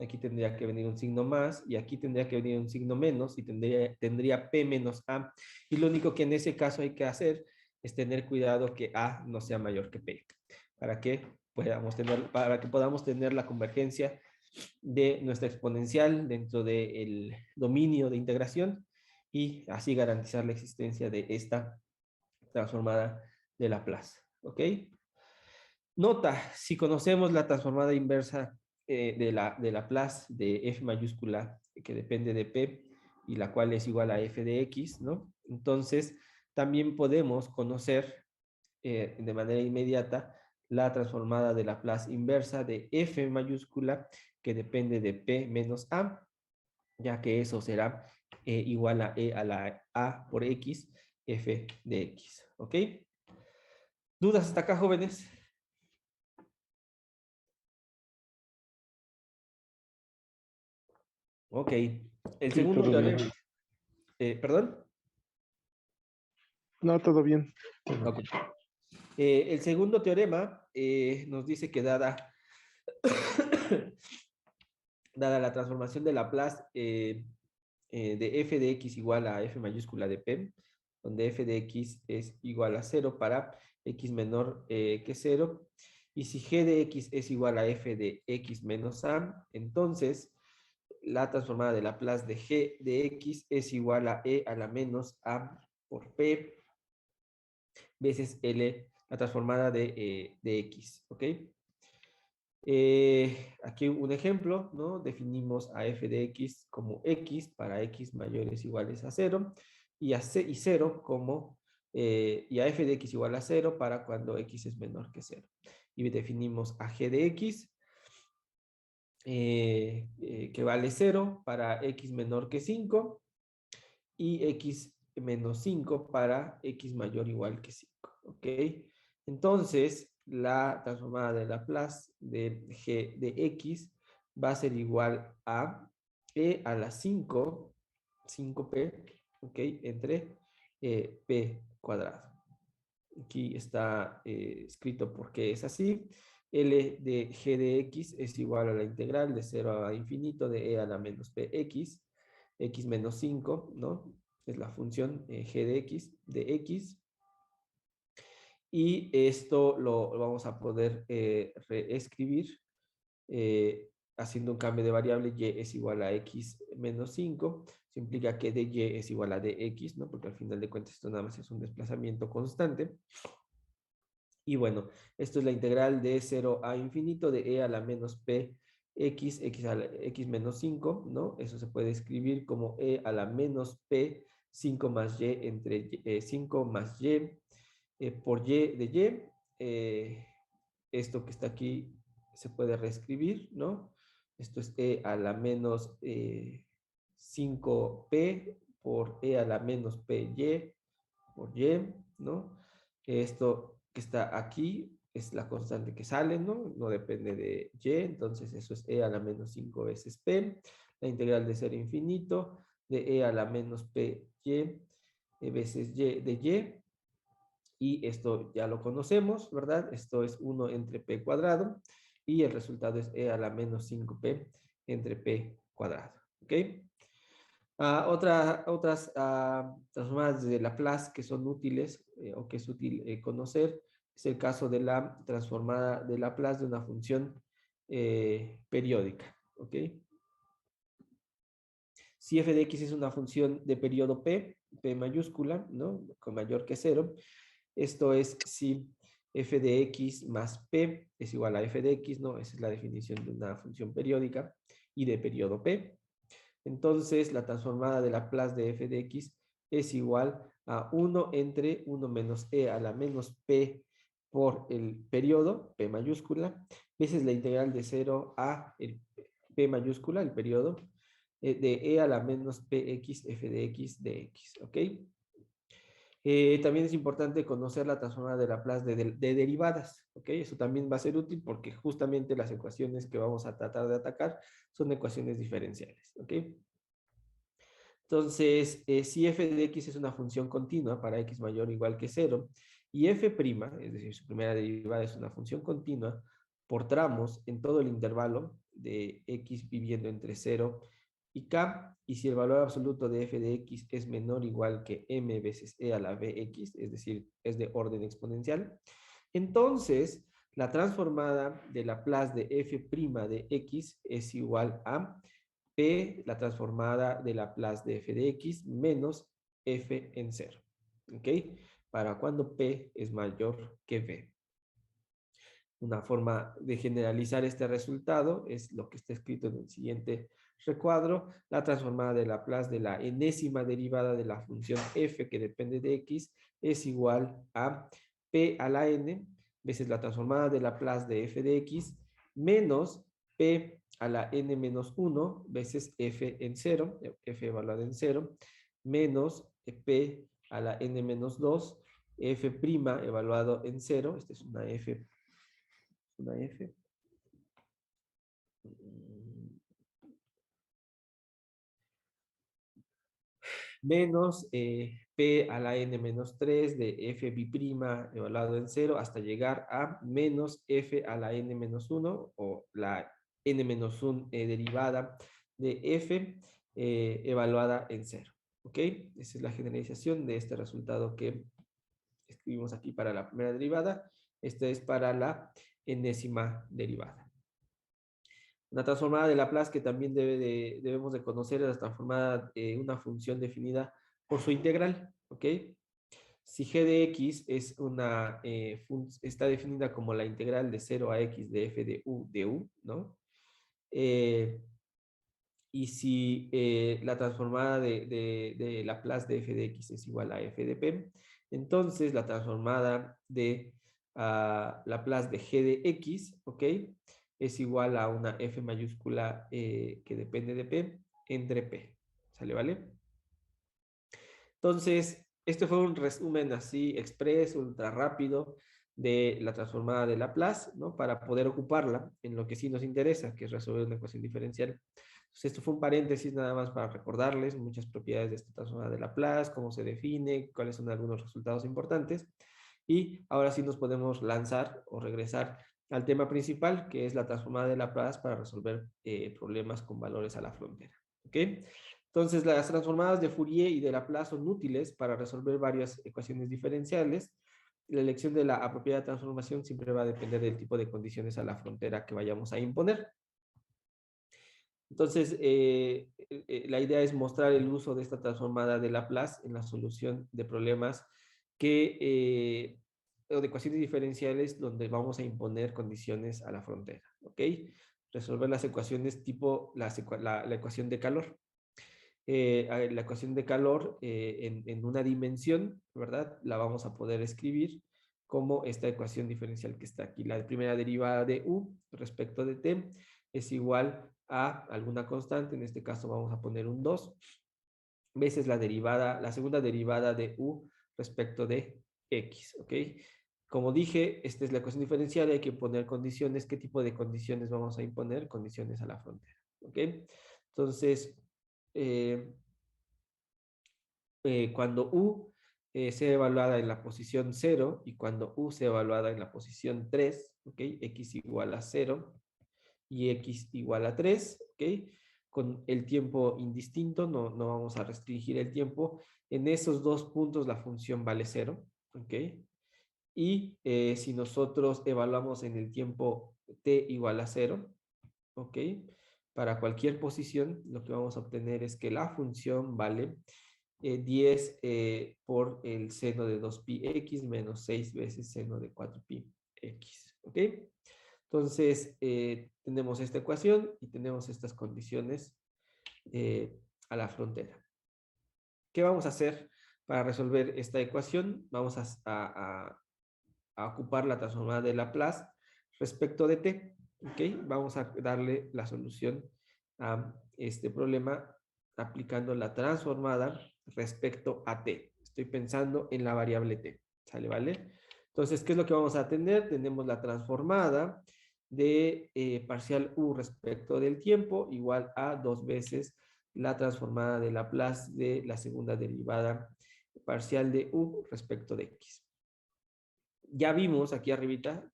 Aquí tendría que venir un signo más y aquí tendría que venir un signo menos y tendría P menos A. Y lo único que en ese caso hay que hacer es tener cuidado que A no sea mayor que P, para que podamos tener la convergencia de nuestra exponencial dentro del dominio de integración y así garantizar la existencia de esta transformada de Laplace, ¿ok? Nota, si conocemos la transformada inversa de Laplace de f mayúscula que depende de p y la cual es igual a f de x, ¿no? Entonces, también podemos conocer de manera inmediata la transformada de Laplace inversa de f mayúscula que depende de p menos a, ya que eso será igual a e a la a por x, f de x, ¿ok? ¿Dudas hasta acá, jóvenes? Ok. El Sí, segundo todo bien. teorema. ¿Perdón? No, todo bien. Ok. El segundo teorema nos dice que dada la transformación de Laplace de f de x igual a f mayúscula de p, donde f de x es igual a 0 para x menor que 0, y si g de x es igual a f de x menos a, entonces la transformada de Laplace de g de x es igual a e a la menos a por p veces L, la transformada de x, ¿ok? Aquí un ejemplo, ¿no? Definimos a f de x como x para x mayores iguales a 0 y a 0 como, y a f de x igual a 0 para cuando x es menor que 0. Y definimos a g de x que vale 0 para x menor que 5 y x menos 5 para x mayor o igual que 5, ¿ok? Entonces, la transformada de Laplace de g de x va a ser igual a e a la 5p, ¿ok? Entre p cuadrado. Aquí está escrito porque es así. L de g de x es igual a la integral de 0 a infinito de e a la menos px, x menos 5, ¿no? Es la función g de x. Y esto lo vamos a poder reescribir haciendo un cambio de variable, y es igual a x menos 5, eso implica que dy es igual a dx, ¿no? Porque al final de cuentas esto nada más es un desplazamiento constante. Y bueno, esto es la integral de 0 a infinito de e a la menos p x a la x menos 5, ¿no? Eso se puede escribir como e a la menos p 5 más y entre 5 más y por y de y. Esto que está aquí se puede reescribir, ¿no? Esto es e a la menos 5p por e a la menos py por y, ¿no? Esto que está aquí es la constante que sale, ¿no? No depende de y, entonces eso es e a la menos 5 veces p, la integral de 0 a infinito, de e a la menos py veces y de y esto ya lo conocemos, ¿verdad? Esto es 1 entre p cuadrado, y el resultado es e a la menos 5p entre p cuadrado, ¿ok? Otras transformadas de Laplace que son útiles o que es útil conocer es el caso de la transformada de Laplace de una función periódica, ¿ok? Si f de x es una función de periodo p mayúscula, ¿no? Con mayor que 0, esto es si f de x más p es igual a f de x, ¿no? Esa es la definición de una función periódica y de periodo p. Entonces, la transformada de Laplace de f de x es igual a 1 entre 1 menos e a la menos p por el periodo, p mayúscula, veces la integral de 0 a el p mayúscula, el periodo, de e a la menos px f de x dx, ¿ok? También es importante conocer la transformada de Laplace de derivadas, ¿ok? Eso también va a ser útil porque justamente las ecuaciones que vamos a tratar de atacar son ecuaciones diferenciales, ¿ok? Entonces, si f de x es una función continua para x mayor o igual que 0, y f', es decir, su primera derivada es una función continua, por tramos en todo el intervalo de x viviendo entre 0 y k, y si el valor absoluto de f de x es menor o igual que m veces e a la bx, es decir, es de orden exponencial, entonces la transformada de Laplace de f' de x es igual a p, la transformada de Laplace de f de x, menos f en 0. ¿Ok? Para cuando p es mayor que v. Una forma de generalizar este resultado es lo que está escrito en el siguiente recuadro. La transformada de Laplace de la enésima derivada de la función f que depende de x es igual a p a la n veces la transformada de Laplace de f de x menos p a la n menos 1 veces f en 0, f evaluada en 0, menos p a la n menos 2, f' evaluado en 0, esta es una f, menos p a la n menos 3 de f b' evaluado en 0 hasta llegar a menos f a la n menos 1 o la n menos 1 derivada de f evaluada en 0. ¿Ok? Esa es la generalización de este resultado que escribimos aquí para la primera derivada. Esta es para la enésima derivada. Una transformada de Laplace que también debemos de conocer es la transformada de una función definida por su integral, ¿ok? Si g de x es una, está definida como la integral de 0 a x de f de u, ¿no? Y si la transformada de Laplace de f de x es igual a f de p, entonces la transformada de Laplace de g de x, ¿ok? Es igual a una f mayúscula que depende de p entre p. ¿Sale, vale? Entonces, este fue un resumen así express, ultra rápido de la transformada de Laplace, ¿no? Para poder ocuparla en lo que sí nos interesa, que es resolver una ecuación diferencial. Entonces, esto fue un paréntesis nada más para recordarles muchas propiedades de esta transformada de Laplace, cómo se define, cuáles son algunos resultados importantes. Y ahora sí nos podemos lanzar o regresar al tema principal, que es la transformada de Laplace para resolver problemas con valores a la frontera. ¿Ok? Entonces, las transformadas de Fourier y de Laplace son útiles para resolver varias ecuaciones diferenciales. la elección de la apropiada transformación siempre va a depender del tipo de condiciones a la frontera que vayamos a imponer. Entonces, la idea es mostrar el uso de esta transformada de Laplace en la solución de problemas o de ecuaciones diferenciales donde vamos a imponer condiciones a la frontera, ¿ok? Resolver las ecuaciones tipo la ecuación de calor. La ecuación de calor en una dimensión, ¿verdad? La vamos a poder escribir como esta ecuación diferencial que está aquí. La primera derivada de u respecto de t es igual a alguna constante, en este caso vamos a poner un 2, veces la segunda derivada de u respecto de x, ¿ok? Como dije, esta es la ecuación diferencial y hay que poner condiciones. ¿Qué tipo de condiciones vamos a imponer? Condiciones a la frontera, ¿ok? Entonces, cuando u sea evaluada en la posición 0 y cuando u sea evaluada en la posición 3, ¿ok? X igual a 0 y x igual a 3, ¿ok? Con el tiempo indistinto, no vamos a restringir el tiempo. En esos dos puntos la función vale 0, ¿ok? Y si nosotros evaluamos en el tiempo t igual a 0, ¿ok? Para cualquier posición, lo que vamos a obtener es que la función vale 10 por el seno de 2πx menos 6 veces seno de 4πx, ¿ok? Entonces, tenemos esta ecuación y tenemos estas condiciones a la frontera. ¿Qué vamos a hacer para resolver esta ecuación? Vamos a ocupar la transformada de Laplace respecto de t, ¿ok? Vamos a darle la solución a este problema aplicando la transformada respecto a t. Estoy pensando en la variable t, ¿sale? ¿Vale? Entonces, ¿qué es lo que vamos a tener? Tenemos la transformada de parcial u respecto del tiempo igual a 2 veces la transformada de Laplace de la segunda derivada parcial de u respecto de x. Ya vimos aquí arribita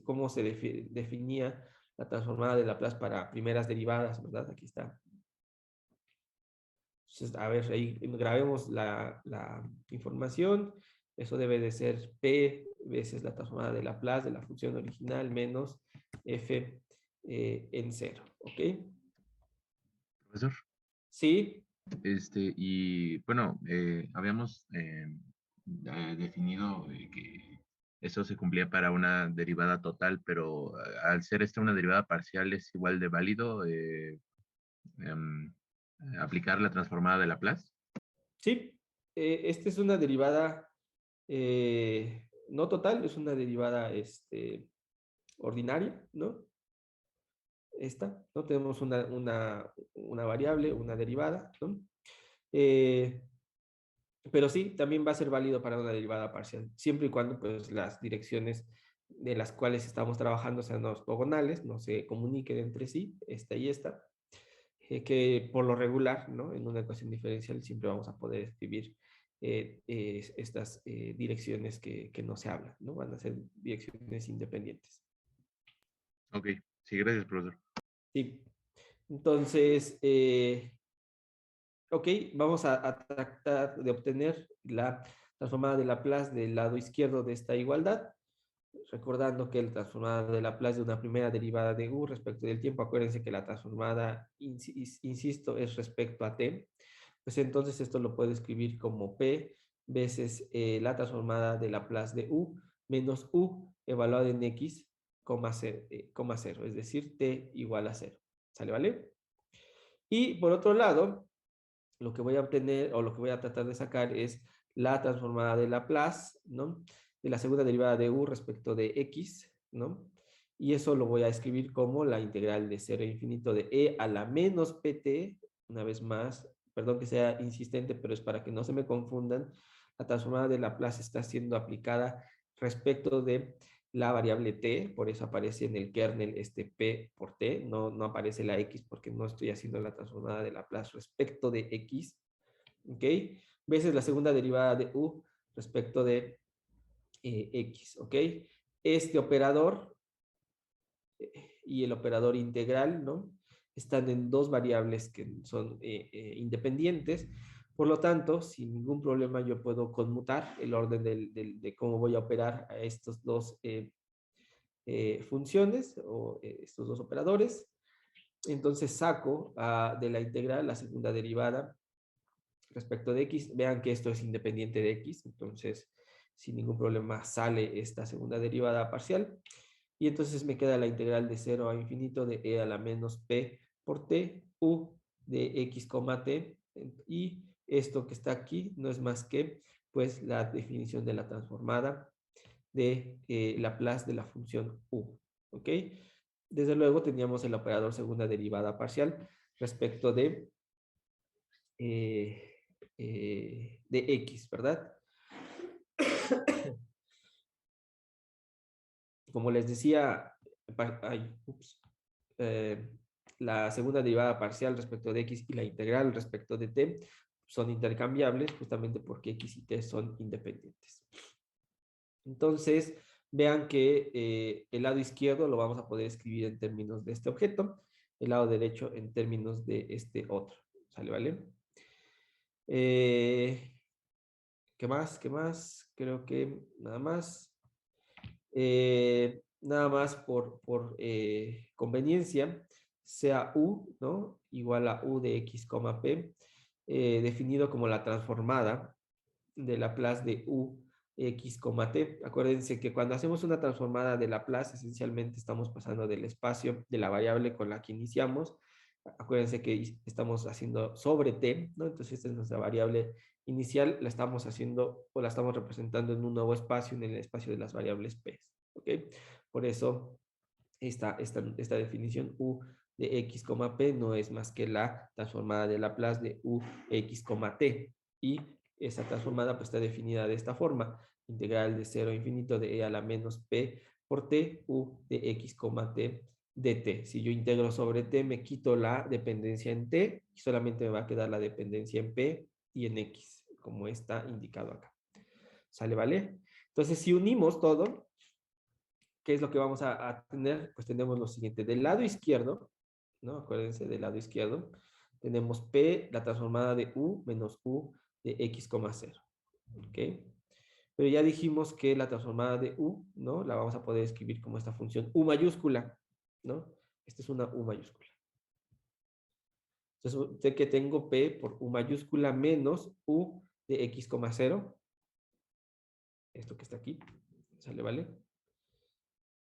cómo se definía la transformada de Laplace para primeras derivadas, ¿verdad? Aquí está. Entonces, a ver, ahí grabemos la información. Eso debe de ser P veces la transformada de Laplace de la función original menos F en 0, ¿ok? Profesor, Sí, y bueno, habíamos definido que eso se cumplía para una derivada total, pero al ser esta una derivada parcial es igual de válido em, aplicar la transformada de Laplace. sí. Esta es una derivada no total, es una derivada ordinaria, ¿no? Esta, ¿no? Tenemos una variable, una derivada, ¿no? Pero sí, también va a ser válido para una derivada parcial, siempre y cuando pues, las direcciones de las cuales estamos trabajando sean ortogonales, no se comuniquen entre sí, esta y esta, que por lo regular, ¿no? En una ecuación diferencial siempre vamos a poder escribir estas direcciones que no se hablan, ¿no? Van a ser direcciones independientes. Ok, sí, gracias, profesor. Sí. Entonces, ok, vamos a tratar de obtener la transformada de Laplace del lado izquierdo de esta igualdad, recordando que la transformada de Laplace de una primera derivada de u respecto del tiempo, acuérdense que la transformada, insisto, es respecto a t, pues entonces esto lo puedo escribir como p veces la transformada de Laplace de u menos u evaluado en x, coma 0, es decir, t igual a 0, ¿sale, vale? Y por otro lado, lo que voy a obtener o lo que voy a tratar de sacar es la transformada de Laplace, ¿no? De la segunda derivada de u respecto de x, ¿no? Y eso lo voy a escribir como la integral de 0 a infinito de e a la menos pt, una vez más, perdón que sea insistente, pero es para que no se me confundan, la transformada de Laplace está siendo aplicada respecto de la variable t, por eso aparece en el kernel p por t, no aparece la x porque no estoy haciendo la transformada de Laplace respecto de x, ¿ok? Veces la segunda derivada de u respecto de x, ¿ok? Este operador y el operador integral, ¿no? Están en dos variables que son independientes, Por lo tanto, sin ningún problema yo puedo conmutar el orden de cómo voy a operar a estos dos funciones o estos dos operadores. Entonces saco de la integral la segunda derivada respecto de x. Vean que esto es independiente de x, entonces sin ningún problema sale esta segunda derivada parcial. Y entonces me queda la integral de 0 a infinito de e a la menos p por t, u de x, t. Y esto que está aquí no es más que pues la definición de la transformada de Laplace de la función u. ¿Ok? Desde luego teníamos el operador segunda derivada parcial respecto de x, ¿verdad? Como les decía, la segunda derivada parcial respecto de x y la integral respecto de t son intercambiables justamente porque x y t son independientes. Entonces, vean que el lado izquierdo lo vamos a poder escribir en términos de este objeto, el lado derecho en términos de este otro. ¿Sale, vale? ¿Qué más? ¿Qué más? Creo que nada más. Nada más por conveniencia, sea u, ¿no? Igual a u de x, p, definido como la transformada de Laplace de u x, t. Acuérdense que cuando hacemos una transformada de Laplace, esencialmente estamos pasando del espacio de la variable con la que iniciamos. Acuérdense que estamos haciendo sobre t, ¿no? Entonces esta es nuestra variable inicial, la estamos haciendo o la estamos representando en un nuevo espacio, en el espacio de las variables p. ¿Ok? Por eso esta definición u de x, p no es más que la transformada de Laplace de u x, t. Y esa transformada pues está definida de esta forma: integral de 0 a infinito de e a la menos p por t, u de x, t dt. Si yo integro sobre t, me quito la dependencia en t y solamente me va a quedar la dependencia en p y en x, como está indicado acá. ¿Sale, vale? Entonces, si unimos todo, ¿qué es lo que vamos a tener? Pues tenemos lo siguiente. Del lado izquierdo, ¿no? Acuérdense, del lado izquierdo, tenemos p, la transformada de u menos u de x, 0. ¿Ok? Pero ya dijimos que la transformada de u, ¿no? La vamos a poder escribir como esta función u mayúscula, ¿no? Esta es una u mayúscula. Entonces, sé que tengo p por u mayúscula menos u de x, 0. Esto que está aquí. ¿Sale, vale?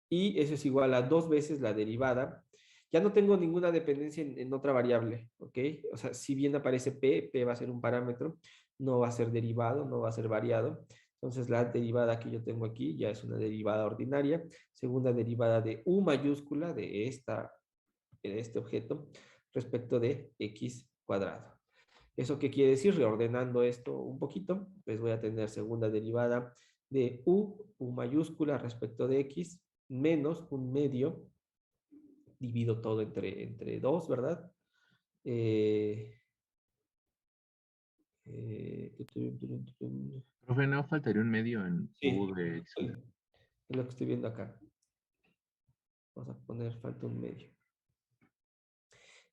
Y eso es igual a 2 veces la derivada. Ya no tengo ninguna dependencia en otra variable, ¿ok? O sea, si bien aparece p va a ser un parámetro, no va a ser derivado, no va a ser variado. Entonces, la derivada que yo tengo aquí ya es una derivada ordinaria. Segunda derivada de u mayúscula de este objeto respecto de x cuadrado. ¿Eso qué quiere decir? Reordenando esto un poquito, pues voy a tener segunda derivada de u mayúscula respecto de x, menos un medio, divido todo entre 2, ¿verdad? Profe, ¿no faltaría un medio en Sí, u de x? es lo que estoy viendo acá. Vamos a poner, falta un medio.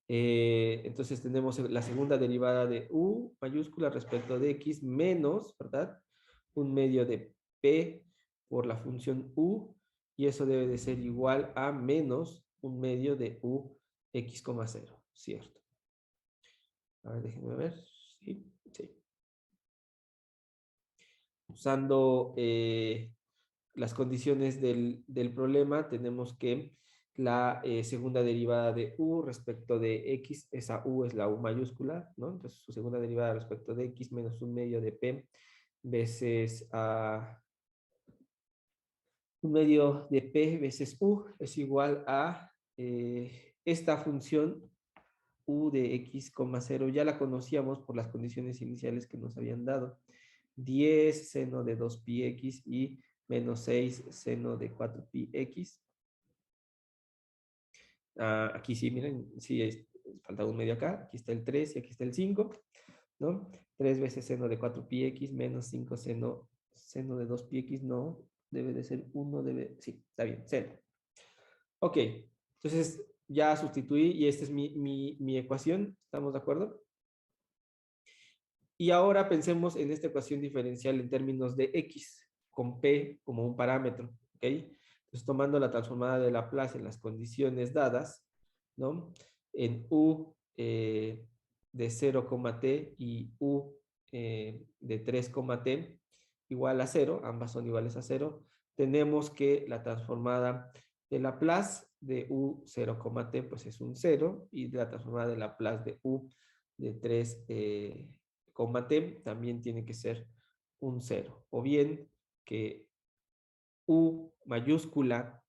Entonces tenemos la segunda derivada de u mayúscula respecto de x menos, ¿verdad? Un medio de p por la función u, y eso debe de ser igual a menos un medio de u x, 0, ¿cierto? A ver, déjenme ver. Sí, sí. Usando las condiciones del problema, tenemos que la segunda derivada de u respecto de x, esa u es la u mayúscula, ¿no? Entonces su segunda derivada respecto de x menos un medio de p veces un medio de p veces u es igual a esta función u de x, 0. Ya la conocíamos por las condiciones iniciales que nos habían dado. 10 seno de 2πx y menos 6 seno de 4πx. Aquí sí, miren, sí, falta un medio acá. Aquí está el 3 y aquí está el 5, ¿no? 3 veces seno de 4πx menos 5 seno de 2πx, no, debe de ser 1, sí, está bien, 0. Ok, entonces ya sustituí y esta es mi ecuación, ¿estamos de acuerdo? Y ahora pensemos en esta ecuación diferencial en términos de x, con p como un parámetro, ¿ok? Entonces, tomando la transformada de Laplace en las condiciones dadas, ¿no? En u de 0, t y u de 3, t igual a 0, ambas son iguales a 0, tenemos que la transformada de Laplace de u 0, t pues es un 0, y la transformada de Laplace de u de 3, t también tiene que ser un 0. O bien que u mayúscula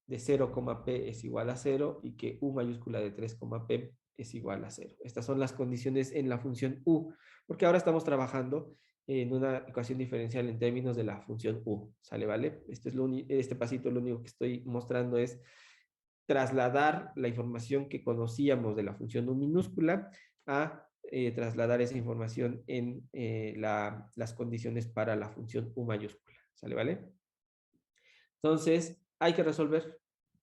de 0, p es igual a 0 y que u mayúscula de 3, p es igual a 0. Estas son las condiciones en la función u, porque ahora estamos trabajando en una ecuación diferencial en términos de la función u. ¿Sale, vale? Este pasito lo único que estoy mostrando es trasladar la información que conocíamos de la función u minúscula a trasladar esa información en las condiciones para la función u mayúscula. ¿Sale, vale? Entonces, hay que resolver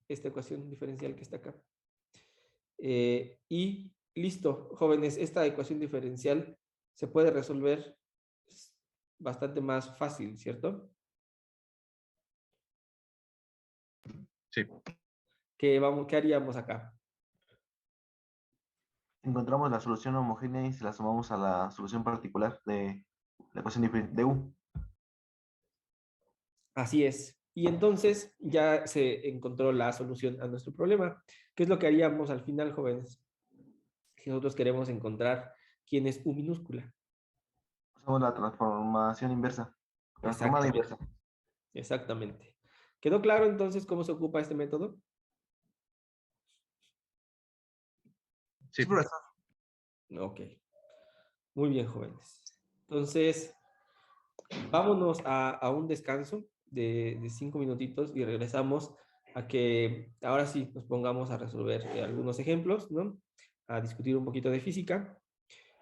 esta ecuación diferencial que está acá. Y listo, jóvenes, esta ecuación diferencial se puede resolver bastante más fácil, ¿cierto? Sí. ¿Qué haríamos acá? Encontramos la solución homogénea y se la sumamos a la solución particular de la ecuación de U. Así es. Y entonces ya se encontró la solución a nuestro problema. ¿Qué es lo que haríamos al final, jóvenes? Si nosotros queremos encontrar quién es U minúscula. Usamos la transformación inversa. Transformada Exactamente. inversa. Exactamente. ¿Quedó claro entonces cómo se ocupa este método? Sí. Sí, profesor. Ok. Muy bien, jóvenes. Entonces, vámonos a un descanso de 5 minutitos y regresamos a que ahora sí nos pongamos a resolver algunos ejemplos, ¿no? A discutir un poquito de física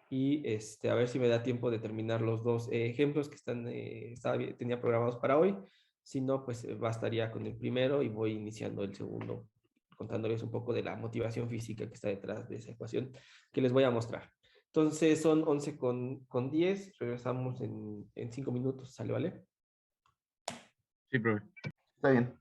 y a ver si me da tiempo de terminar los dos ejemplos que tenía programados para hoy. Si no, pues bastaría con el primero y voy iniciando el segundo, contándoles un poco de la motivación física que está detrás de esa ecuación que les voy a mostrar. Entonces son 11 con 10, regresamos en 5 minutos, ¿sale, vale? Sí, profe. Está bien.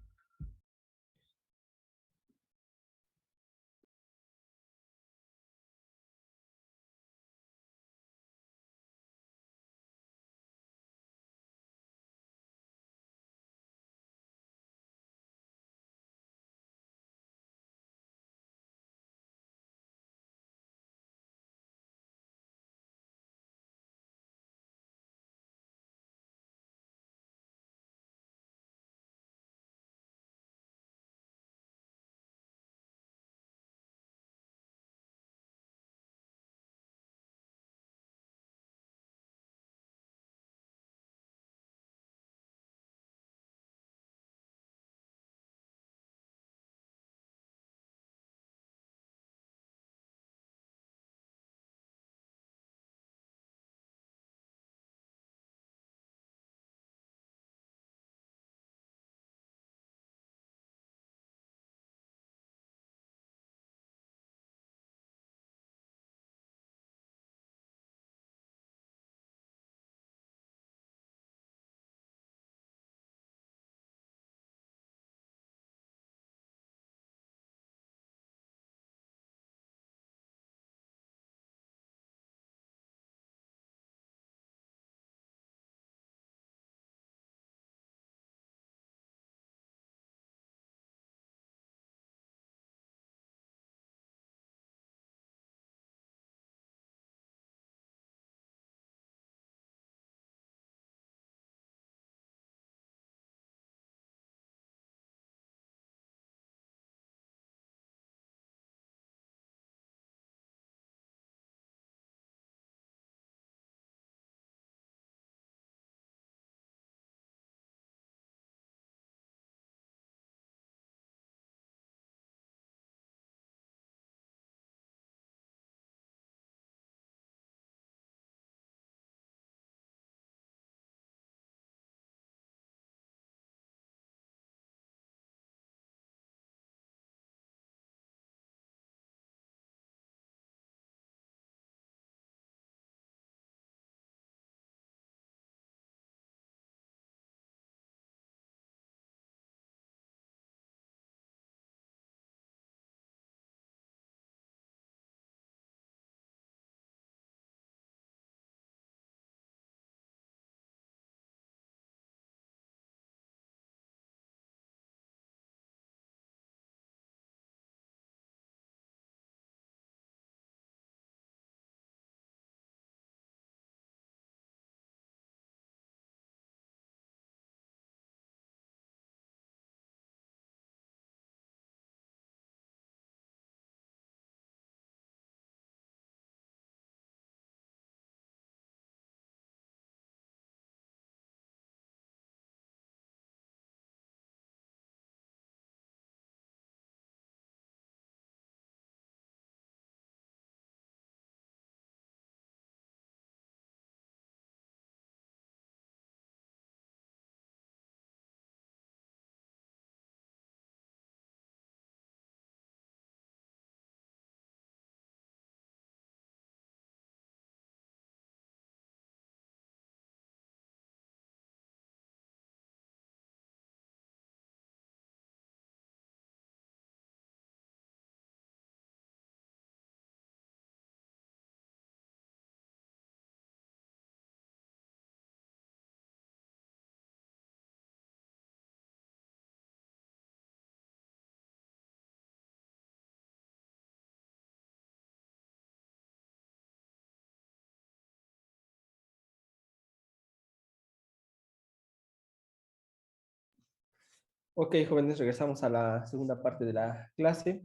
Ok, jóvenes, regresamos a la segunda parte de la clase.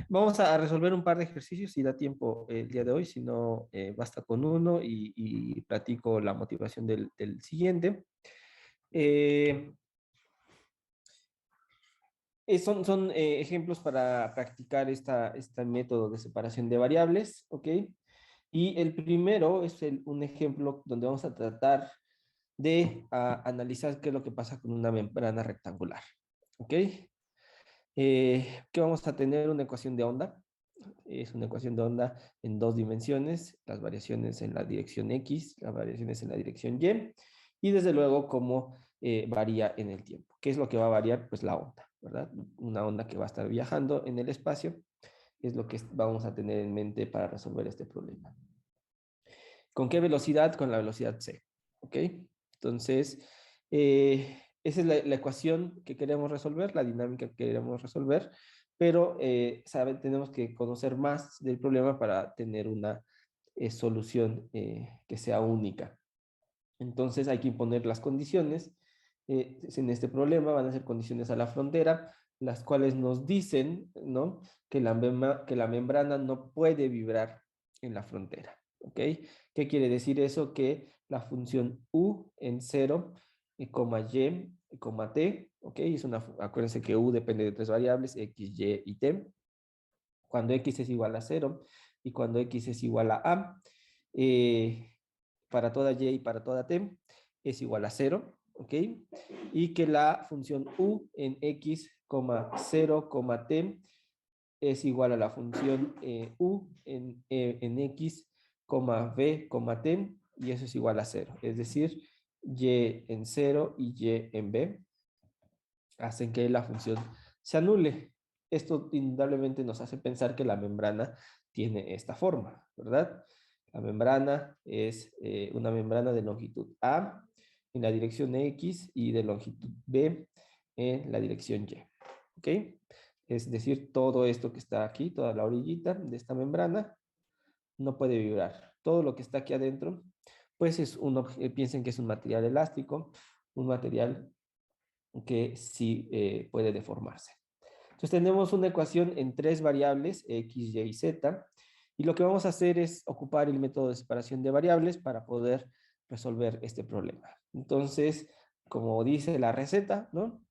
Vamos a resolver un par de ejercicios si da tiempo el día de hoy, si no, basta con uno y platico la motivación del siguiente. Son ejemplos para practicar este método de separación de variables, ¿ok? Y el primero es un ejemplo donde vamos a tratar de analizar qué es lo que pasa con una membrana rectangular, ¿ok? Que vamos a tener una ecuación de onda. Es una ecuación de onda en dos dimensiones, las variaciones en la dirección X, las variaciones en la dirección y desde luego cómo varía en el tiempo. ¿Qué es lo que va a variar? Pues la onda, ¿verdad? Una onda que va a estar viajando en el espacio es lo que vamos a tener en mente para resolver este problema. ¿Con qué velocidad? Con la velocidad c, ¿ok? Entonces, esa es la ecuación que queremos resolver, la dinámica que queremos resolver, pero tenemos que conocer más del problema para tener una solución que sea única. Entonces hay que imponer las condiciones. En este problema van a ser condiciones a la frontera, las cuales nos dicen, ¿no?, que la membrana no puede vibrar en la frontera. ¿Ok? ¿Qué quiere decir eso? Que la función u en 0, coma y, coma t, ¿ok? Acuérdense que u depende de tres variables, x, y y t. Cuando x es igual a 0 y cuando x es igual a, para toda y para toda t es igual a 0, ¿ok? Y que la función u en x, 0, t es igual a la función u en x, v, t, y eso es igual a 0. Es decir, y en 0 y y en b hacen que la función se anule. Esto indudablemente nos hace pensar que la membrana tiene esta forma, ¿verdad? La membrana es una membrana de longitud A en la dirección X y de longitud B en la dirección Y. ¿Ok? Es decir, todo esto que está aquí, toda la orillita de esta membrana, no puede vibrar. Todo lo que está aquí adentro, pues piensen que es un material elástico, un material que sí puede deformarse. Entonces tenemos una ecuación en tres variables, x, y, z, y lo que vamos a hacer es ocupar el método de separación de variables para poder resolver este problema. Entonces, como dice la receta, ¿no?,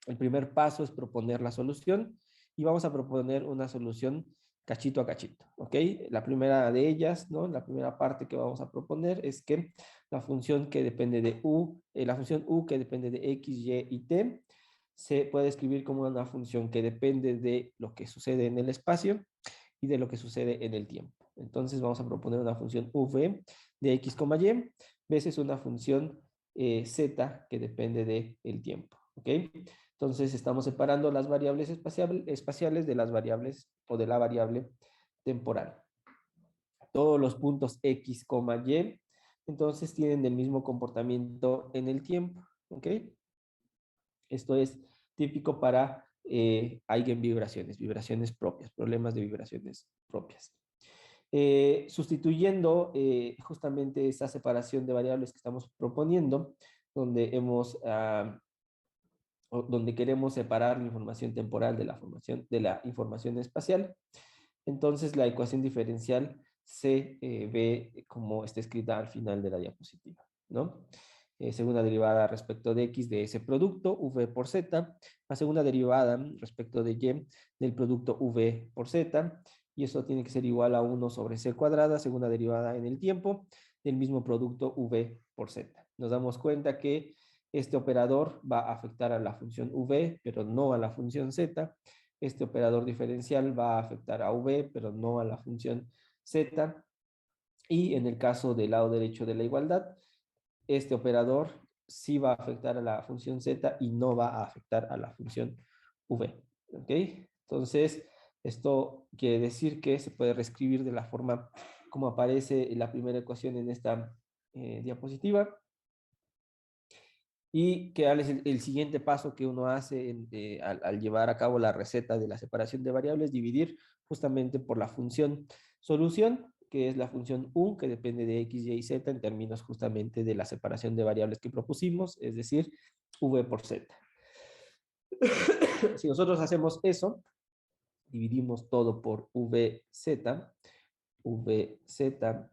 el primer paso es proponer la solución y vamos a proponer una solución cachito a cachito, ¿ok? La primera de ellas, ¿no?, la primera parte que vamos a proponer es que la función que depende de la función u que depende de x, y y t, se puede escribir como una función que depende de lo que sucede en el espacio y de lo que sucede en el tiempo. Entonces vamos a proponer una función v de x, y veces una función z que depende del tiempo, ¿ok? Entonces estamos separando las variables espaciales de las variables o de la variable temporal. Todos los puntos x, y, entonces tienen el mismo comportamiento en el tiempo, ¿ok? Esto es típico para eigenvibraciones, vibraciones propias, problemas de vibraciones propias. Sustituyendo justamente esa separación de variables que estamos proponiendo, donde donde queremos separar la información temporal de la información espacial, entonces la ecuación diferencial se ve como está escrita al final de la diapositiva, ¿no? Segunda derivada respecto de x de ese producto, v por z, la segunda derivada respecto de y del producto v por z, y eso tiene que ser igual a 1 sobre c cuadrada, segunda derivada en el tiempo, del mismo producto v por z. Nos damos cuenta que este operador va a afectar a la función v, pero no a la función z. Este operador diferencial va a afectar a v, pero no a la función z. Y en el caso del lado derecho de la igualdad, este operador sí va a afectar a la función z y no va a afectar a la función v. ¿Ok? Entonces, esto quiere decir que se puede reescribir de la forma como aparece en la primera ecuación en esta diapositiva. Y que es el siguiente paso que uno hace al llevar a cabo la receta de la separación de variables, dividir justamente por la función solución que es la función u, que depende de x, y y z en términos justamente de la separación de variables que propusimos, es decir, v por z. Si nosotros hacemos eso, dividimos todo por vz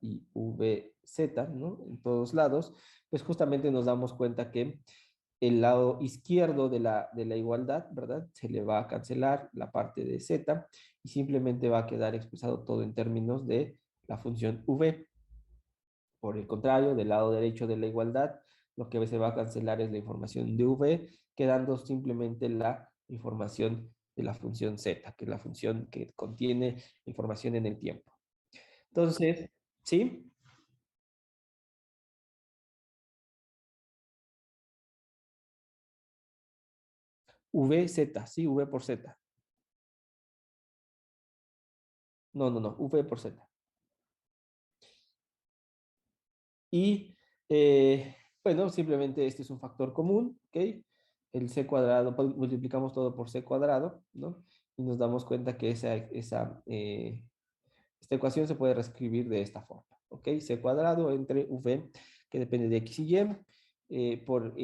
y vz, ¿no? En todos lados, pues justamente nos damos cuenta que el lado izquierdo de la igualdad, ¿verdad? Se le va a cancelar la parte de z y simplemente va a quedar expresado todo en términos de la función v. Por el contrario, del lado derecho de la igualdad, lo que se va a cancelar es la información de v, quedando simplemente la información de la función z, que es la función que contiene información en el tiempo. Entonces, ¿sí? VZ, sí, V por Z. No, V por Z. Y, bueno, simplemente este es un factor común, ¿ok? El C cuadrado, multiplicamos todo por C cuadrado, ¿no? Y nos damos cuenta que esta ecuación se puede reescribir de esta forma, ¿ok? C cuadrado entre V, que depende de X y Y, por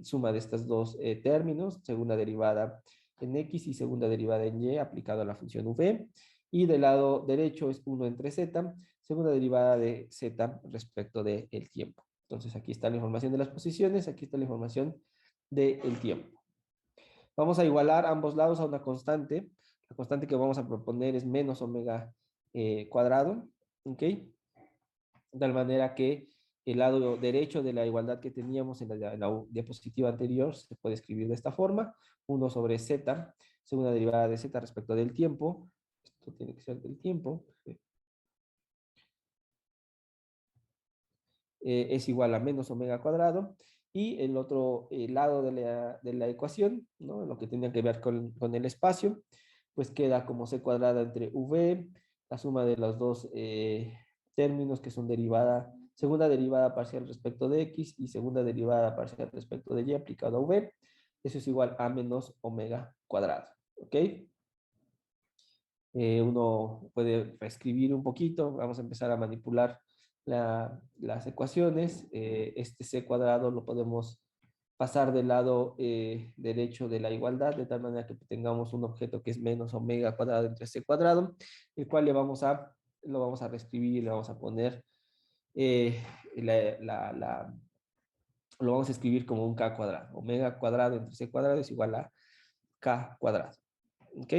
suma de estos dos términos, segunda derivada en X y segunda derivada en Y aplicado a la función V. Y del lado derecho es 1 entre Z, segunda derivada de Z respecto del tiempo. Entonces aquí está la información de las posiciones, aquí está la información del tiempo. Vamos a igualar ambos lados a una constante. La constante que vamos a proponer es menos omega cuadrado, ¿ok? De tal manera que el lado derecho de la igualdad que teníamos en la diapositiva anterior se puede escribir de esta forma: 1 sobre z, segunda derivada de z respecto del tiempo. Esto tiene que ser del tiempo. Es igual a menos omega cuadrado. Y el otro lado de la ecuación, ¿no? Lo que tenía que ver con el espacio, pues queda como c cuadrada entre v, la suma de los dos términos que son segunda derivada parcial respecto de x y segunda derivada parcial respecto de y aplicado a v. Eso es igual a menos omega cuadrado, ¿ok? Uno puede reescribir un poquito, vamos a empezar a manipular las ecuaciones. Este c cuadrado lo podemos pasar del lado derecho de la igualdad, de tal manera que tengamos un objeto que es menos omega cuadrado entre c cuadrado, el cual lo vamos a reescribir y le vamos a poner, lo vamos a escribir como un k cuadrado. Omega cuadrado entre c cuadrado es igual a k cuadrado. ¿Ok?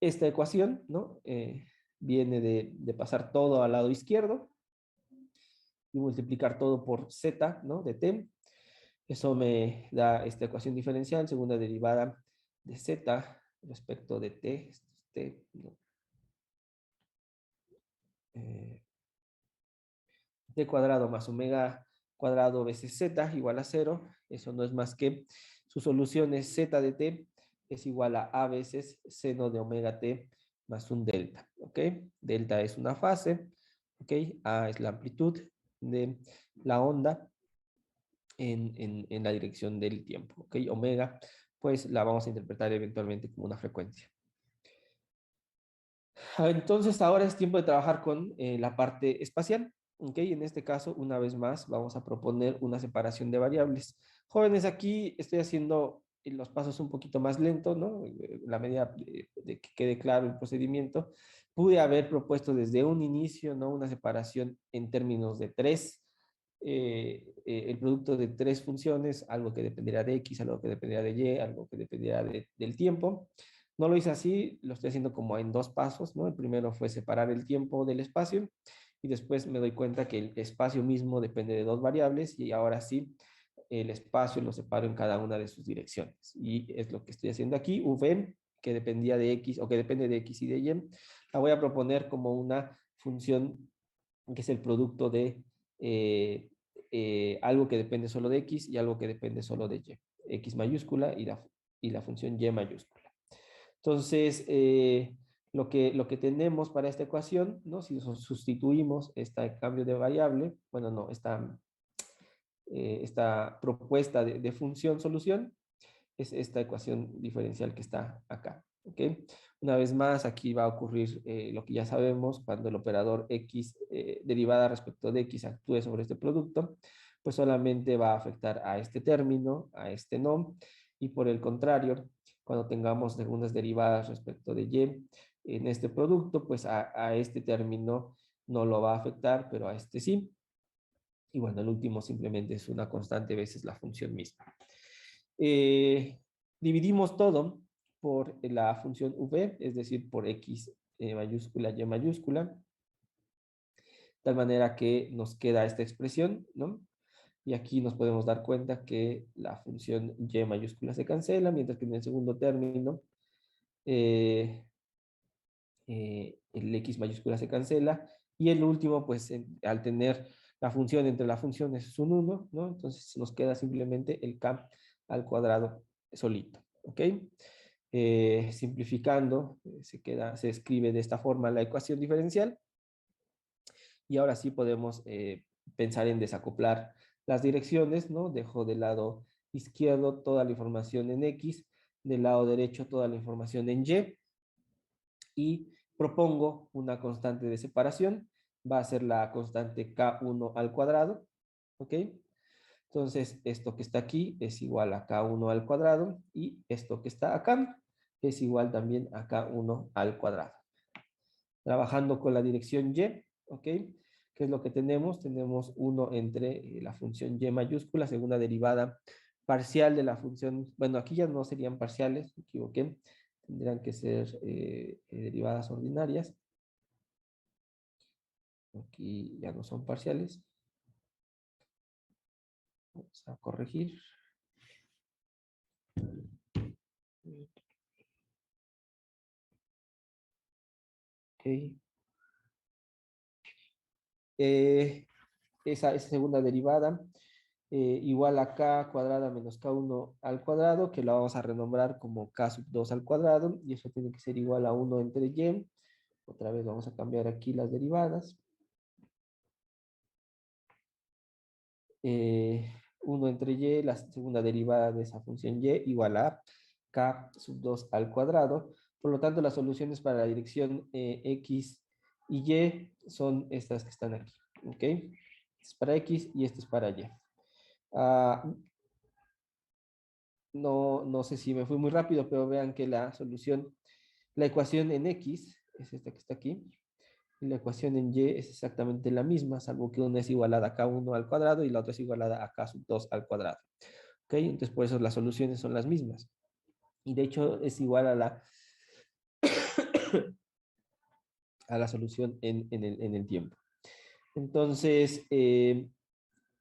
Esta ecuación, ¿no? Viene de pasar todo al lado izquierdo y multiplicar todo por z, ¿no? De t. Eso me da esta ecuación diferencial, segunda derivada de z respecto de t. ¿No? T cuadrado más omega cuadrado veces z igual a 0. Eso no es más que su solución es z de t es igual a veces seno de omega t más un delta, ¿ok? Delta es una fase, ¿ok? A es la amplitud de la onda en la dirección del tiempo, ¿ok? Omega, pues la vamos a interpretar eventualmente como una frecuencia. Entonces ahora es tiempo de trabajar con la parte espacial, ¿ok? En este caso, una vez más, vamos a proponer una separación de variables. Jóvenes, aquí estoy haciendo los pasos un poquito más lentos, ¿no? La medida de que quede claro el procedimiento. Pude haber propuesto desde un inicio, ¿no? Una separación en términos de el producto de tres funciones, algo que dependerá de X, algo que dependerá de Y, algo que dependerá del tiempo. No lo hice así, lo estoy haciendo como en dos pasos, ¿no? El primero fue separar el tiempo del espacio y después me doy cuenta que el espacio mismo depende de dos variables y ahora sí, el espacio lo separo en cada una de sus direcciones. Y es lo que estoy haciendo aquí. V, que dependía de X o que depende de X y de Y, la voy a proponer como una función que es el producto de algo que depende solo de X y algo que depende solo de Y. X mayúscula y la función Y mayúscula. Entonces, lo que tenemos para esta ecuación, ¿no? Si sustituimos este cambio de variable, bueno, no, esta propuesta de función solución, es esta ecuación diferencial que está acá. ¿ok? Una vez más, aquí va a ocurrir lo que ya sabemos, cuando el operador X, derivada respecto de X, actúe sobre este producto, pues solamente va a afectar a este término, a este no, y por el contrario, cuando tengamos segundas derivadas respecto de Y en este producto, pues a este término no lo va a afectar, pero a este sí. Y bueno, el último simplemente es una constante veces la función misma. Dividimos todo por la función v, es decir, por x mayúscula y mayúscula, de tal manera que nos queda esta expresión, ¿no? Y aquí nos podemos dar cuenta que la función y mayúscula se cancela, mientras que en el segundo término el x mayúscula se cancela, y el último, pues al tener la función entre las funciones es un 1, ¿no? Entonces nos queda simplemente el k al cuadrado solito, ¿ok? Simplificando, se escribe de esta forma la ecuación diferencial, y ahora sí podemos pensar en desacoplar las direcciones, ¿no? Dejo del lado izquierdo toda la información en X, del lado derecho toda la información en y propongo una constante de separación, va a ser la constante K1 al cuadrado, ¿ok? Entonces, esto que está aquí es igual a K1 al cuadrado, y esto que está acá es igual también a K1 al cuadrado. Trabajando con la dirección Y, ¿ok? ¿Qué es lo que tenemos? Tenemos 1 entre la función Y mayúscula, segunda derivada parcial de la función, bueno, aquí ya no serían parciales, me equivoqué, tendrían que ser derivadas ordinarias. Aquí ya no son parciales. Vamos a corregir. Ok. Esa segunda derivada igual a k cuadrada menos k1 al cuadrado, que la vamos a renombrar como k sub 2 al cuadrado, y eso tiene que ser igual a 1 entre y. Otra vez vamos a cambiar aquí las derivadas. 1 entre y, la segunda derivada de esa función y, igual a k sub 2 al cuadrado. Por lo tanto, las soluciones para la dirección x y y son estas que están aquí, ¿ok? Este es para x y este es para y. No sé si me fui muy rápido, pero vean que la solución, la ecuación en x es esta que está aquí, y la ecuación en y es exactamente la misma, salvo que una es igualada a k1 al cuadrado y la otra es igualada a k sub 2 al cuadrado. ¿Ok? Entonces, por eso las soluciones son las mismas. Y de hecho es igual a la solución en el tiempo. Entonces,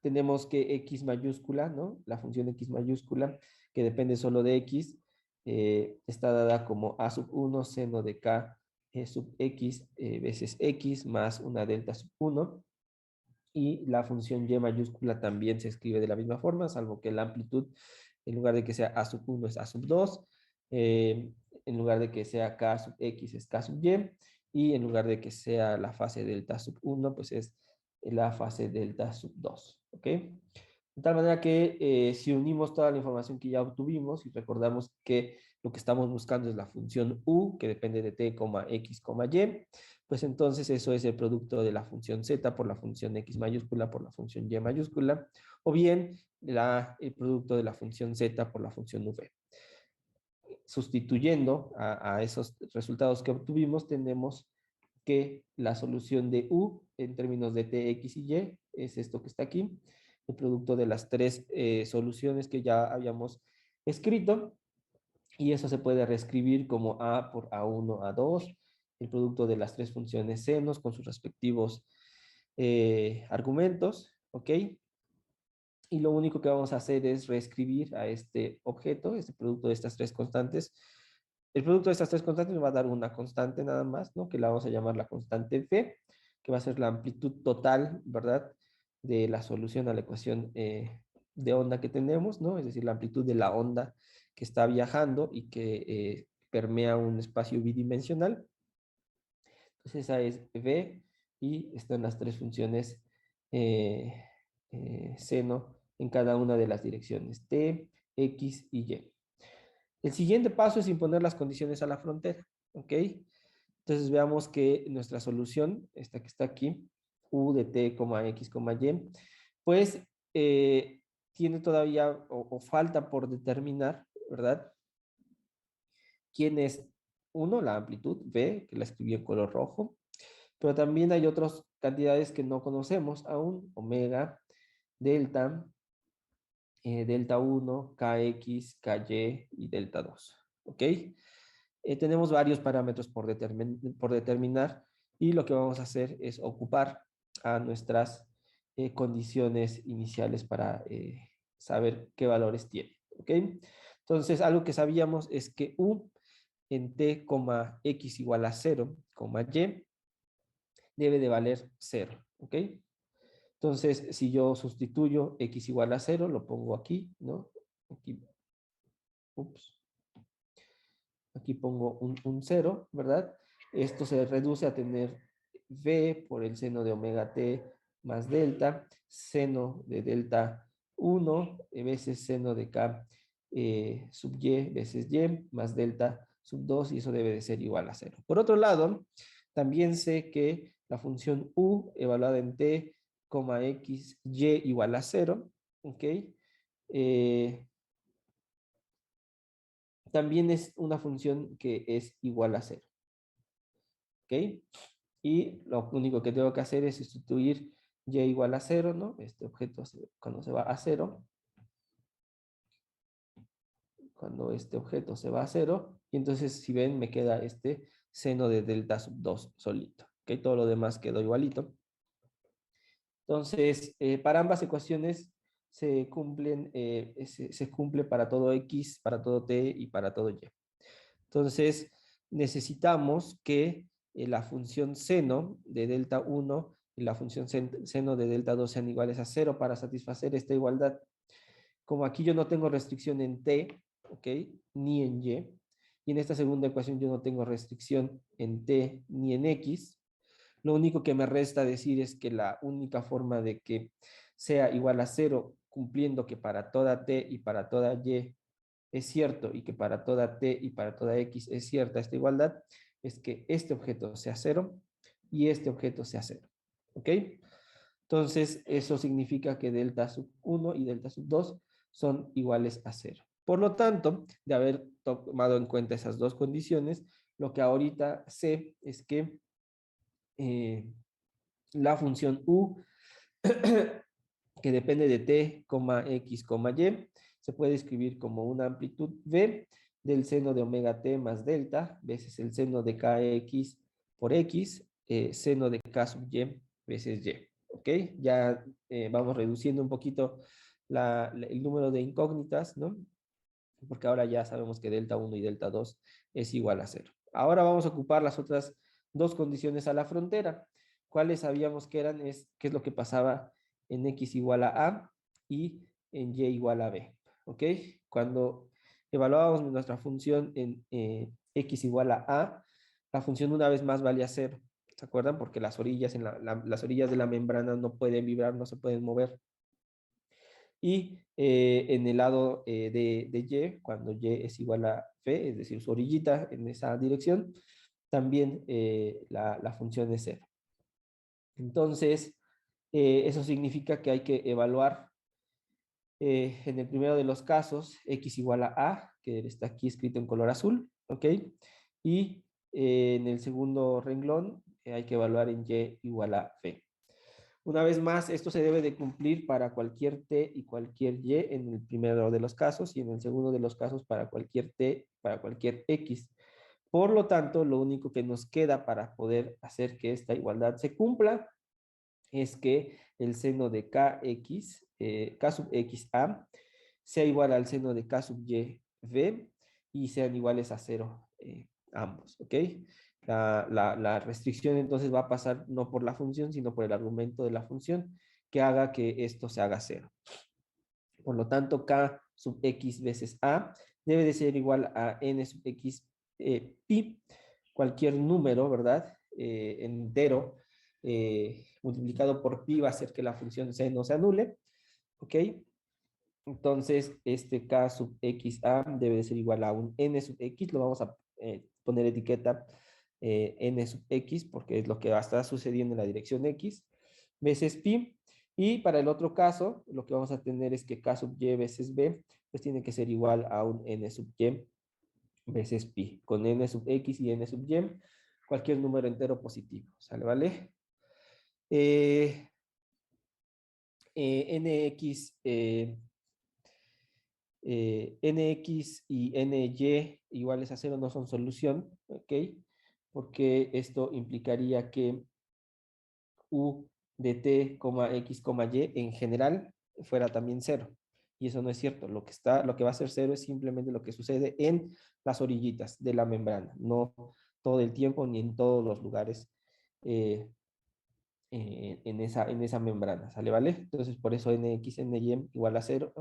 tenemos que x mayúscula, ¿no? La función x mayúscula, que depende solo de x, está dada como a sub 1 seno de k sub x veces x más una delta sub 1. Y la función y mayúscula también se escribe de la misma forma, salvo que la amplitud, en lugar de que sea a sub 1 es a sub 2, en lugar de que sea k sub x es k sub y en lugar de que sea la fase delta sub 1, pues es la fase delta sub 2, ¿ok? De tal manera que si unimos toda la información que ya obtuvimos y recordamos que lo que estamos buscando es la función u, que depende de t, x, y, pues entonces eso es el producto de la función z por la función x mayúscula por la función y mayúscula, o bien el producto de la función z por la función v. Sustituyendo a esos resultados que obtuvimos, tenemos que la solución de u en términos de t, x y y es esto que está aquí, el producto de las tres soluciones que ya habíamos escrito, y eso se puede reescribir como a por a1, a2, el producto de las tres funciones senos con sus respectivos argumentos, ¿ok? Y lo único que vamos a hacer es reescribir a este objeto, este producto de estas tres constantes. El producto de estas tres constantes nos va a dar una constante nada más, ¿no? Que la vamos a llamar la constante V, que va a ser la amplitud total, ¿verdad? De la solución a la ecuación de onda que tenemos, ¿no? Es decir, la amplitud de la onda que está viajando y que permea un espacio bidimensional. Entonces esa es V, y están las tres funciones seno en cada una de las direcciones, t, x y y. El siguiente paso es imponer las condiciones a la frontera, ¿ok? Entonces veamos que nuestra solución, esta que está aquí, u de t, x, y, pues tiene todavía o falta por determinar, ¿verdad? ¿Quién es? Uno, la amplitud, b, que la escribí en color rojo, pero también hay otras cantidades que no conocemos aún, omega, delta, delta 1, kx, ky y delta 2, ¿ok? Tenemos varios parámetros por determinar y lo que vamos a hacer es ocupar a nuestras condiciones iniciales para saber qué valores tiene, ¿ok? Entonces, algo que sabíamos es que u en t, x igual a 0, y debe de valer 0, ¿ok? Entonces, si yo sustituyo x igual a 0, lo pongo aquí, ¿no? Aquí, ups. Aquí pongo un 0, ¿verdad? Esto se reduce a tener v por el seno de omega t más delta, seno de delta 1 veces seno de k sub y veces y más delta sub 2 y eso debe de ser igual a 0. Por otro lado, también sé que la función u evaluada en t, x, y igual a 0, ¿ok? También es una función que es igual a 0. ¿Ok? Y lo único que tengo que hacer es sustituir y igual a 0, ¿no? Este objeto cuando se va a 0, cuando este objeto se va a 0, y entonces si ven me queda este seno de delta sub 2 solito. ¿Ok? Todo lo demás quedó igualito. Entonces, para ambas ecuaciones se cumplen, se cumple para todo x, para todo t y para todo y. Entonces, necesitamos que la función seno de delta 1 y la función seno de delta 2 sean iguales a 0 para satisfacer esta igualdad. Como aquí yo no tengo restricción en t, ¿ok? Ni en y en esta segunda ecuación yo no tengo restricción en t ni en x, lo único que me resta decir es que la única forma de que sea igual a 0, cumpliendo que para toda t y para toda y es cierto y que para toda t y para toda x es cierta esta igualdad, es que este objeto sea 0 y este objeto sea 0. ¿Ok? Entonces, eso significa que delta sub 1 y delta sub 2 son iguales a 0. Por lo tanto, de haber tomado en cuenta esas dos condiciones, lo que ahorita sé es que la función u, que depende de t, x, y, se puede escribir como una amplitud v del seno de omega t más delta veces el seno de kx por x, seno de k sub y veces y. ¿Ok? Ya vamos reduciendo un poquito el número de incógnitas, ¿no? Porque ahora ya sabemos que delta 1 y delta 2 es igual a 0. Ahora vamos a ocupar las otras dos condiciones a la frontera. ¿Cuáles sabíamos que eran? ¿Qué es lo que pasaba en x igual a a y en y igual a b? ¿Ok? Cuando evaluábamos nuestra función en x igual a, la función una vez más valía 0. ¿Se acuerdan? Porque las orillas, las orillas de la membrana no pueden vibrar, no se pueden mover. Y en el lado de y, cuando y es igual a v, es decir, su orillita en esa dirección, también la función es 0. Entonces, eso significa que hay que evaluar en el primero de los casos x igual a, que está aquí escrito en color azul, ¿ok? Y en el segundo renglón hay que evaluar en y igual a v. Una vez más, esto se debe de cumplir para cualquier t y cualquier y en el primero de los casos y en el segundo de los casos para cualquier t, para cualquier x. Por lo tanto, lo único que nos queda para poder hacer que esta igualdad se cumpla es que el seno de kx, k sub x a, sea igual al seno de k sub y v y sean iguales a 0 ambos, ¿ok? La restricción entonces va a pasar no por la función, sino por el argumento de la función que haga que esto se haga 0. Por lo tanto, k sub x veces a debe de ser igual a n sub x pi, cualquier número, ¿verdad? Entero, multiplicado por pi va a hacer que la función c no se anule, ¿ok? Entonces, este K sub XA debe de ser igual a un N sub X. Lo vamos a poner etiqueta N sub X porque es lo que va a estar sucediendo en la dirección X veces pi. Y para el otro caso, lo que vamos a tener es que K sub Y veces B, pues tiene que ser igual a un N sub Y veces pi, con N sub X y N sub Y, cualquier número entero positivo, ¿sale? ¿Vale? NX, NX y NY iguales a 0 no son solución, ¿ok? Porque esto implicaría que U de t, x, y en general fuera también 0. Y eso no es cierto. Lo que va a ser 0 es simplemente lo que sucede en las orillitas de la membrana, no todo el tiempo ni en todos los lugares en esa membrana, ¿sale? ¿Vale? Entonces, por eso NX, NY igual a 0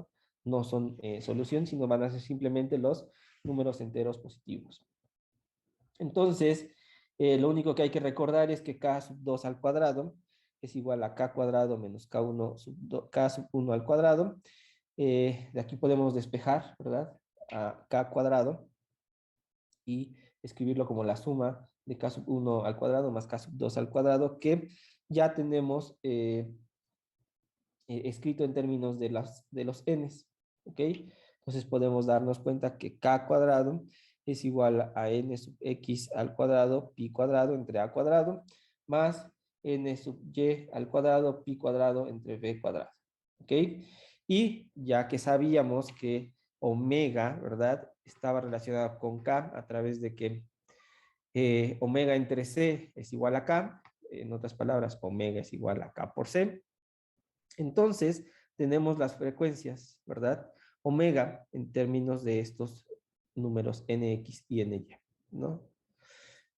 no son solución, sino van a ser simplemente los números enteros positivos. Entonces, lo único que hay que recordar es que K sub 2 al cuadrado es igual a K cuadrado menos K1 K sub 1 al cuadrado. De aquí podemos despejar, ¿verdad? A K cuadrado y escribirlo como la suma de K sub 1 al cuadrado más K sub 2 al cuadrado, que ya tenemos escrito en términos de los n's, ¿ok? Entonces podemos darnos cuenta que K cuadrado es igual a n sub x al cuadrado, pi cuadrado entre a cuadrado, más n sub y al cuadrado, pi cuadrado entre b cuadrado, ¿ok? Y ya que sabíamos que omega, ¿verdad? Estaba relacionado con K a través de que omega entre C es igual a K, en otras palabras, omega es igual a K por C. Entonces, tenemos las frecuencias, ¿verdad? Omega en términos de estos números nx y ny, ¿no?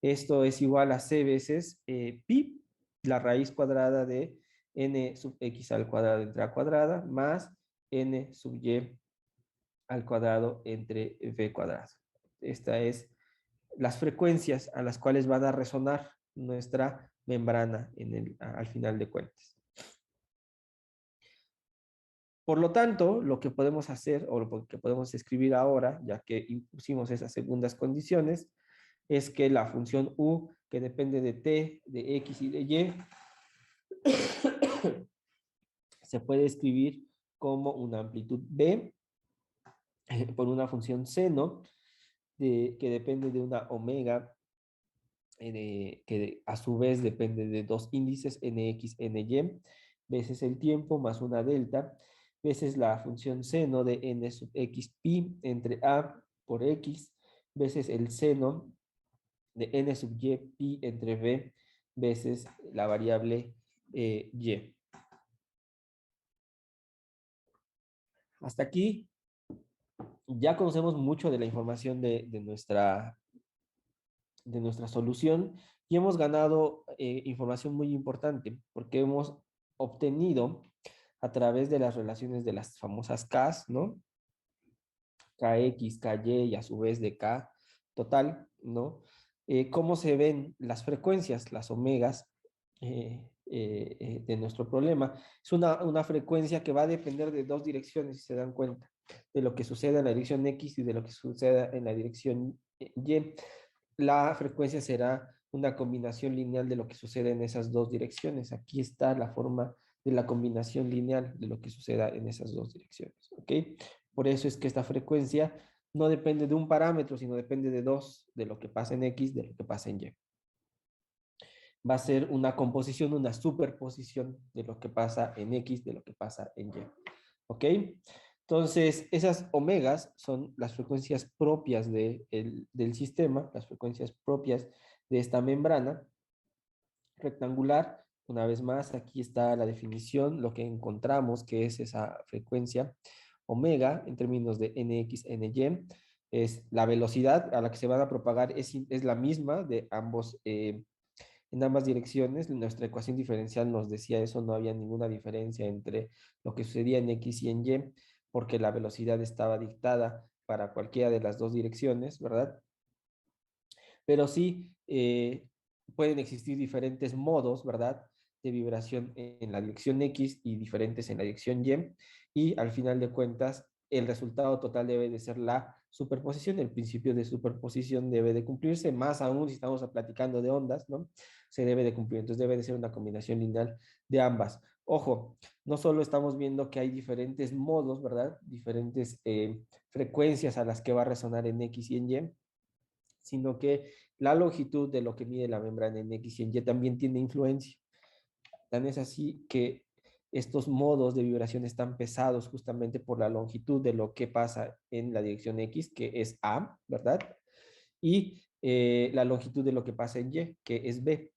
Esto es igual a c veces pi, la raíz cuadrada de n sub x al cuadrado entre a cuadrada, más n sub y al cuadrado entre v cuadrado. Esta es las frecuencias a las cuales van a resonar nuestra membrana al final de cuentas. Por lo tanto, lo que podemos hacer o lo que podemos escribir ahora, ya que impusimos esas segundas condiciones, es que la función u, que depende de t, de x y de y, se puede escribir como una amplitud b por una función seno que depende de una omega, que a su vez depende de dos índices nx, ny, veces el tiempo más una delta, veces la función seno de n sub x pi entre a por x, veces el seno de n sub y pi entre b, veces la variable y. Hasta aquí ya conocemos mucho de la información de nuestra solución y hemos ganado información muy importante porque hemos obtenido a través de las relaciones de las famosas Ks, ¿no? Kx, Ky y a su vez de K total, ¿no? Cómo se ven las frecuencias, las omegas de nuestro problema. Es una frecuencia que va a depender de dos direcciones, si se dan cuenta, de lo que suceda en la dirección X y de lo que suceda en la dirección Y. La frecuencia será una combinación lineal de lo que sucede en esas dos direcciones. Aquí está la forma de la combinación lineal de lo que suceda en esas dos direcciones, ¿ok? Por eso es que esta frecuencia no depende de un parámetro, sino depende de dos, de lo que pasa en X, de lo que pasa en Y. Va a ser una composición, una superposición de lo que pasa en X, de lo que pasa en Y, ¿ok? Entonces, esas omegas son las frecuencias propias del sistema, las frecuencias propias de esta membrana rectangular. Una vez más, aquí está la definición, lo que encontramos que es esa frecuencia omega en términos de nx, ny, es la velocidad a la que se van a propagar, es la misma de ambos, en ambas direcciones. Nuestra ecuación diferencial nos decía eso, no había ninguna diferencia entre lo que sucedía en x y en y, porque la velocidad estaba dictada para cualquiera de las dos direcciones, ¿verdad? Pero sí pueden existir diferentes modos, ¿verdad? de vibración en la dirección X y diferentes en la dirección Y, y al final de cuentas el resultado total debe de ser la superposición, el principio de superposición debe de cumplirse, más aún si estamos platicando de ondas, ¿no? Se debe de cumplir, entonces debe de ser una combinación lineal de ambas. Ojo, no solo estamos viendo que hay diferentes modos, ¿verdad? Diferentes frecuencias a las que va a resonar en X y en Y, sino que la longitud de lo que mide la membrana en X y en Y también tiene influencia. Tan es así que estos modos de vibración están pesados justamente por la longitud de lo que pasa en la dirección X, que es A, ¿verdad? Y la longitud de lo que pasa en Y, que es B.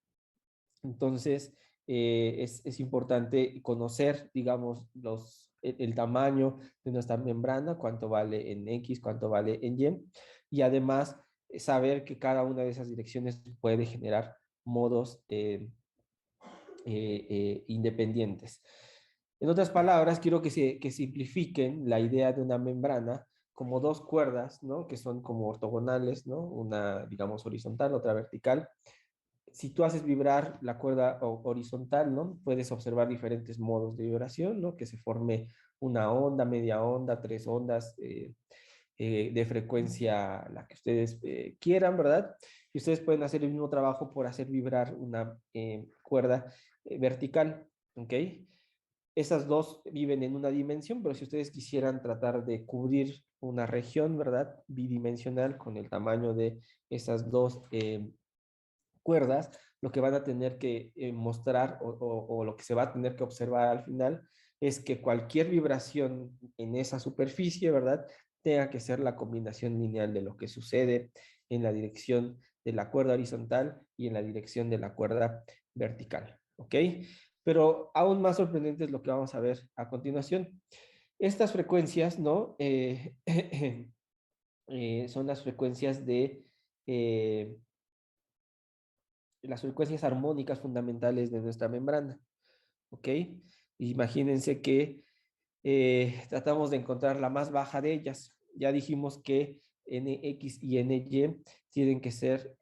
Entonces, es importante conocer, digamos, el tamaño de nuestra membrana, cuánto vale en X, cuánto vale en Y, y además saber que cada una de esas direcciones puede generar modos independientes. En otras palabras, quiero que simplifiquen la idea de una membrana como dos cuerdas, ¿no? Que son como ortogonales, ¿no? Una, digamos, horizontal, otra vertical. Si tú haces vibrar la cuerda horizontal, ¿no? Puedes observar diferentes modos de vibración, ¿no? Que se forme una onda, media onda, tres ondas de frecuencia, la que ustedes quieran, ¿verdad? Y ustedes pueden hacer el mismo trabajo por hacer vibrar una cuerda vertical, ¿ok? Esas dos viven en una dimensión, pero si ustedes quisieran tratar de cubrir una región, ¿verdad? Bidimensional con el tamaño de esas dos cuerdas, lo que van a tener que mostrar o lo que se va a tener que observar al final es que cualquier vibración en esa superficie, ¿verdad? Tenga que ser la combinación lineal de lo que sucede en la dirección de la cuerda horizontal y en la dirección de la cuerda vertical, ¿ok? Pero aún más sorprendente es lo que vamos a ver a continuación. Estas frecuencias, ¿no? Son las frecuencias de las frecuencias armónicas fundamentales de nuestra membrana, ¿ok? Imagínense que tratamos de encontrar la más baja de ellas. Ya dijimos que NX y NY tienen que ser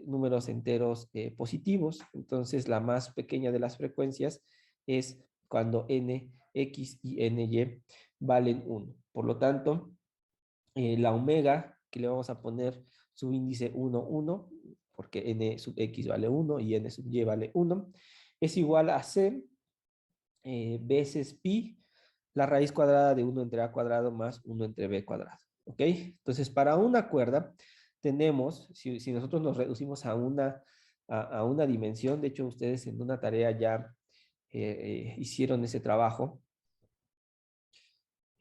números enteros positivos, entonces la más pequeña de las frecuencias es cuando NX y NY valen 1. Por lo tanto, la omega, que le vamos a poner su índice 1, 1, porque n sub x vale 1 y n sub y vale 1, es igual a c veces pi, la raíz cuadrada de 1 entre a cuadrado más 1 entre b cuadrado. ¿Ok? Entonces, para una cuerda tenemos, si nosotros nos reducimos a una dimensión, de hecho ustedes en una tarea ya hicieron ese trabajo.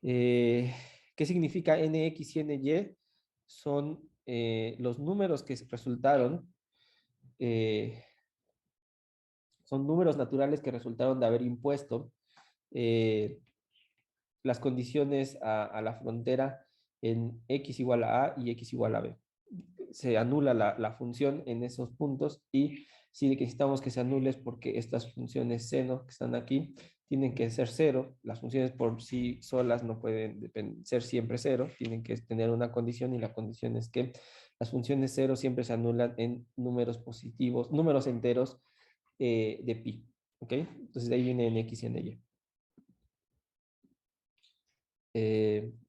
¿Qué significa nx y ny? Son los números que resultaron, son números naturales que resultaron de haber impuesto las condiciones a la frontera en x igual a a y x igual a b. Se anula la función en esos puntos y si necesitamos que se anule es porque estas funciones seno que están aquí tienen que ser cero. Las funciones por sí solas no pueden ser siempre cero, tienen que tener una condición y la condición es que las funciones cero siempre se anulan en números positivos, números enteros de pi. ¿Ok? Entonces de ahí viene en x y en y.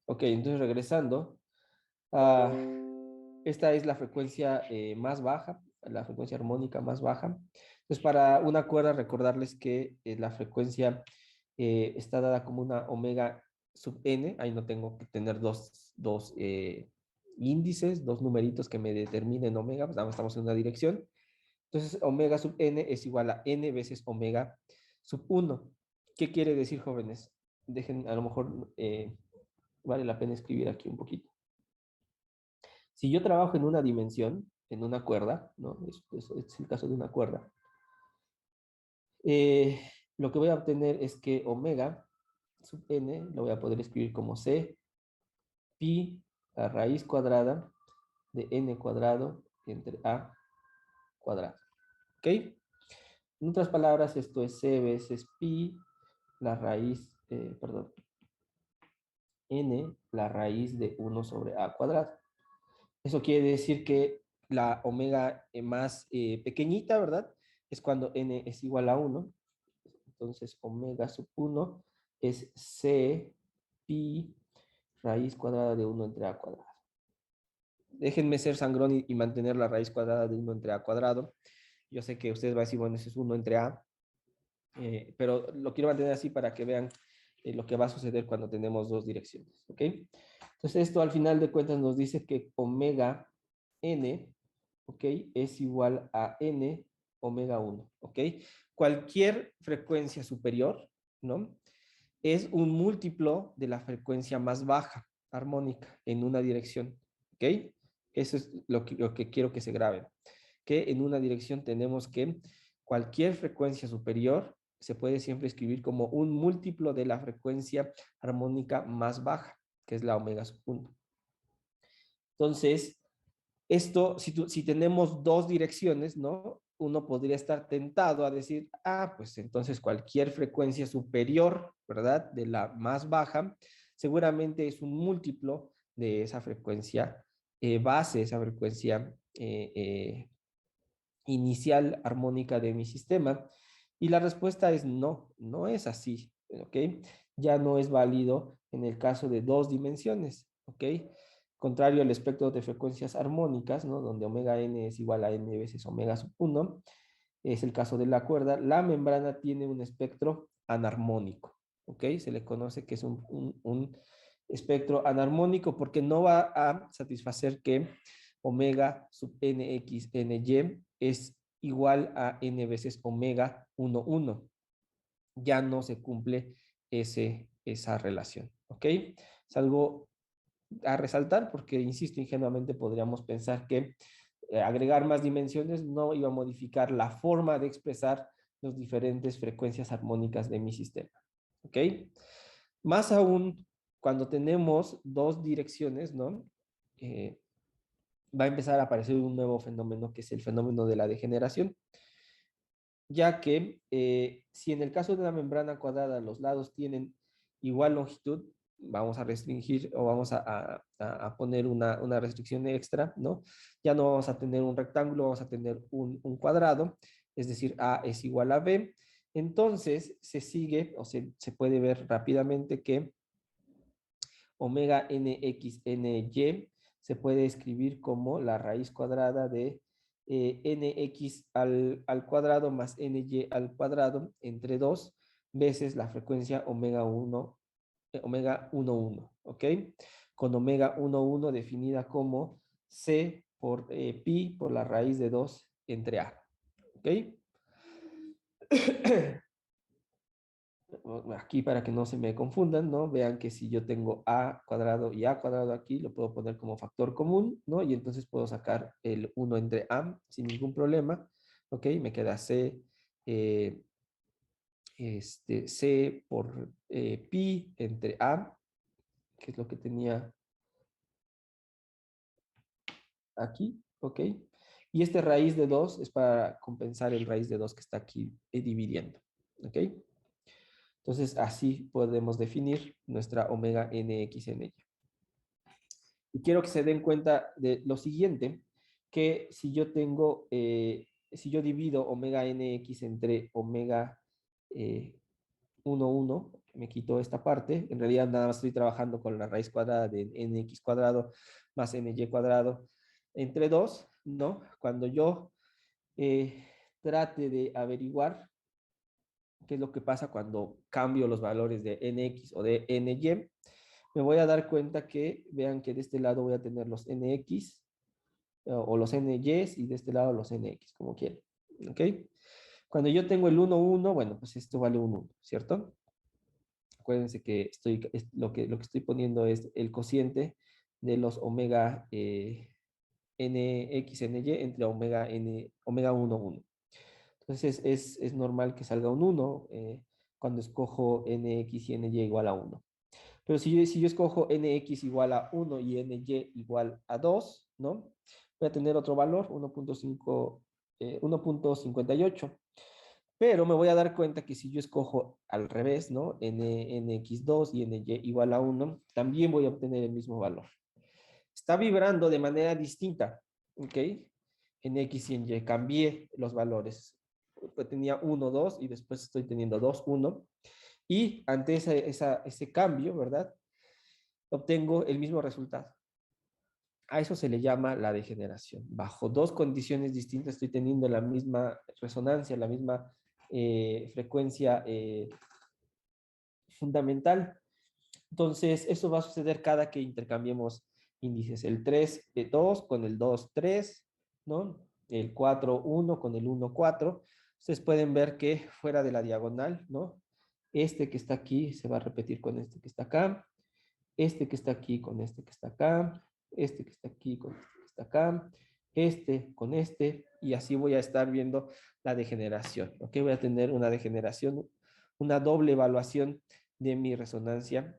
Ok, entonces regresando, esta es la frecuencia más baja, la frecuencia armónica más baja. Entonces para una cuerda recordarles que la frecuencia está dada como una omega sub n, ahí no tengo que tener dos índices, dos numeritos que me determinen omega, pues nada, estamos en una dirección. Entonces omega sub n es igual a n veces omega sub 1. ¿Qué quiere decir, jóvenes? Dejen, a lo mejor vale la pena escribir aquí un poquito. Si yo trabajo en una dimensión, en una cuerda, ¿no? Es el caso de una cuerda. Lo que voy a obtener es que omega sub n lo voy a poder escribir como c pi a raíz cuadrada de n cuadrado entre a cuadrado. ¿Ok? En otras palabras, esto es c veces pi, la raíz, perdón, n, la raíz de 1 sobre a cuadrado. Eso quiere decir que la omega más pequeñita, ¿verdad? Es cuando n es igual a 1 Entonces, omega sub 1 es C pi raíz cuadrada de 1 entre a cuadrado. Déjenme ser sangrón y mantener la raíz cuadrada de 1 entre a cuadrado. Yo sé que ustedes van a decir, bueno, ese es 1 entre a, pero lo quiero mantener así para que vean lo que va a suceder cuando tenemos dos direcciones, ¿ok? Entonces esto al final de cuentas nos dice que omega n, ¿ok? Es igual a n omega 1, ¿ok? Cualquier frecuencia superior, ¿no? Es un múltiplo de la frecuencia más baja armónica en una dirección, ¿ok? Eso es lo que quiero que se grabe, que en una dirección tenemos que cualquier frecuencia superior se puede siempre escribir como un múltiplo de la frecuencia armónica más baja, que es la omega sub 1. Entonces, esto, si tenemos dos direcciones, ¿no? Uno podría estar tentado a decir, ah, pues entonces cualquier frecuencia superior, ¿verdad? De la más baja, seguramente es un múltiplo de esa frecuencia base, esa frecuencia inicial armónica de mi sistema. Y la respuesta es no, no es así, ¿ok? Ya no es válido en el caso de dos dimensiones, ¿ok? Contrario al espectro de frecuencias armónicas, ¿no? Donde omega n es igual a n veces omega sub 1, es el caso de la cuerda, la membrana tiene un espectro anarmónico, ¿ok? Se le conoce que es un espectro anarmónico porque no va a satisfacer que omega sub nx ny es igual a n veces omega 1, 1. Ya no se cumple esa relación, ¿ok? Es algo a resaltar porque, insisto, ingenuamente podríamos pensar que agregar más dimensiones no iba a modificar la forma de expresar las diferentes frecuencias armónicas de mi sistema, ¿ok? Más aún, cuando tenemos dos direcciones, ¿no? Va a empezar a aparecer un nuevo fenómeno que es el fenómeno de la degeneración, ya que si en el caso de la membrana cuadrada los lados tienen igual longitud, vamos a restringir o vamos a poner una restricción extra, ¿no? Ya no vamos a tener un rectángulo, vamos a tener un cuadrado, es decir, A es igual a B. Entonces se sigue o se puede ver rápidamente que omega nx ny se puede escribir como la raíz cuadrada de nx al cuadrado más ny al cuadrado entre 2 veces la frecuencia omega 1, omega 1, 1, ¿ok? Con omega 1, 1 definida como c por pi por la raíz de 2 entre a, ¿ok? Aquí para que no se me confundan, ¿no? Vean que si yo tengo a cuadrado y a cuadrado aquí, lo puedo poner como factor común, ¿no? Y entonces puedo sacar el 1 entre a sin ningún problema, ¿ok? Me queda c, c por pi entre a, que es lo que tenía aquí, ¿ok? Y este raíz de 2 es para compensar el raíz de 2 que está aquí dividiendo, ¿ok? Entonces, así podemos definir nuestra omega nxny. Y quiero que se den cuenta de lo siguiente, que si yo tengo, si yo divido omega nx entre omega 1, 1, me quito esta parte, en realidad nada más estoy trabajando con la raíz cuadrada de nx cuadrado más ny cuadrado entre 2, ¿no? Cuando yo trate de averiguar qué es lo que pasa cuando cambio los valores de nx o de ny, me voy a dar cuenta que, vean que de este lado voy a tener los nx o los nys y de este lado los nx, como quieran, ¿ok? Cuando yo tengo el 1, 1, bueno, pues esto vale un 1, ¿cierto? Acuérdense que lo que estoy poniendo es el cociente de los omega nx, ny entre omega 1, 1. Entonces es normal que salga un 1 cuando escojo nx y ny igual a 1. Pero si yo escojo nx igual a 1 y ny igual a 2, ¿no? Voy a tener otro valor, 1.58. Pero me voy a dar cuenta que si yo escojo al revés, ¿no? nx2 y ny igual a 1, también voy a obtener el mismo valor. Está vibrando de manera distinta, ¿ok? En x y en y cambié los valores. pues tenía 1, 2 y después estoy teniendo 2, 1. Y ante ese cambio, ¿verdad? Obtengo el mismo resultado. A eso se le llama la degeneración. Bajo dos condiciones distintas estoy teniendo la misma resonancia, la misma frecuencia fundamental. Entonces, eso va a suceder cada que intercambiemos índices. El 3, 2 con el 2, 3, ¿no? El 4, 1 con el 1, 4. Ustedes pueden ver que fuera de la diagonal, ¿no? Este que está aquí se va a repetir con este que está acá. Este que está aquí con este que está acá. Este que está aquí con este que está acá. Este con este. Y así voy a estar viendo la degeneración. ¿Ok? Voy a tener una degeneración, una doble evaluación de mi resonancia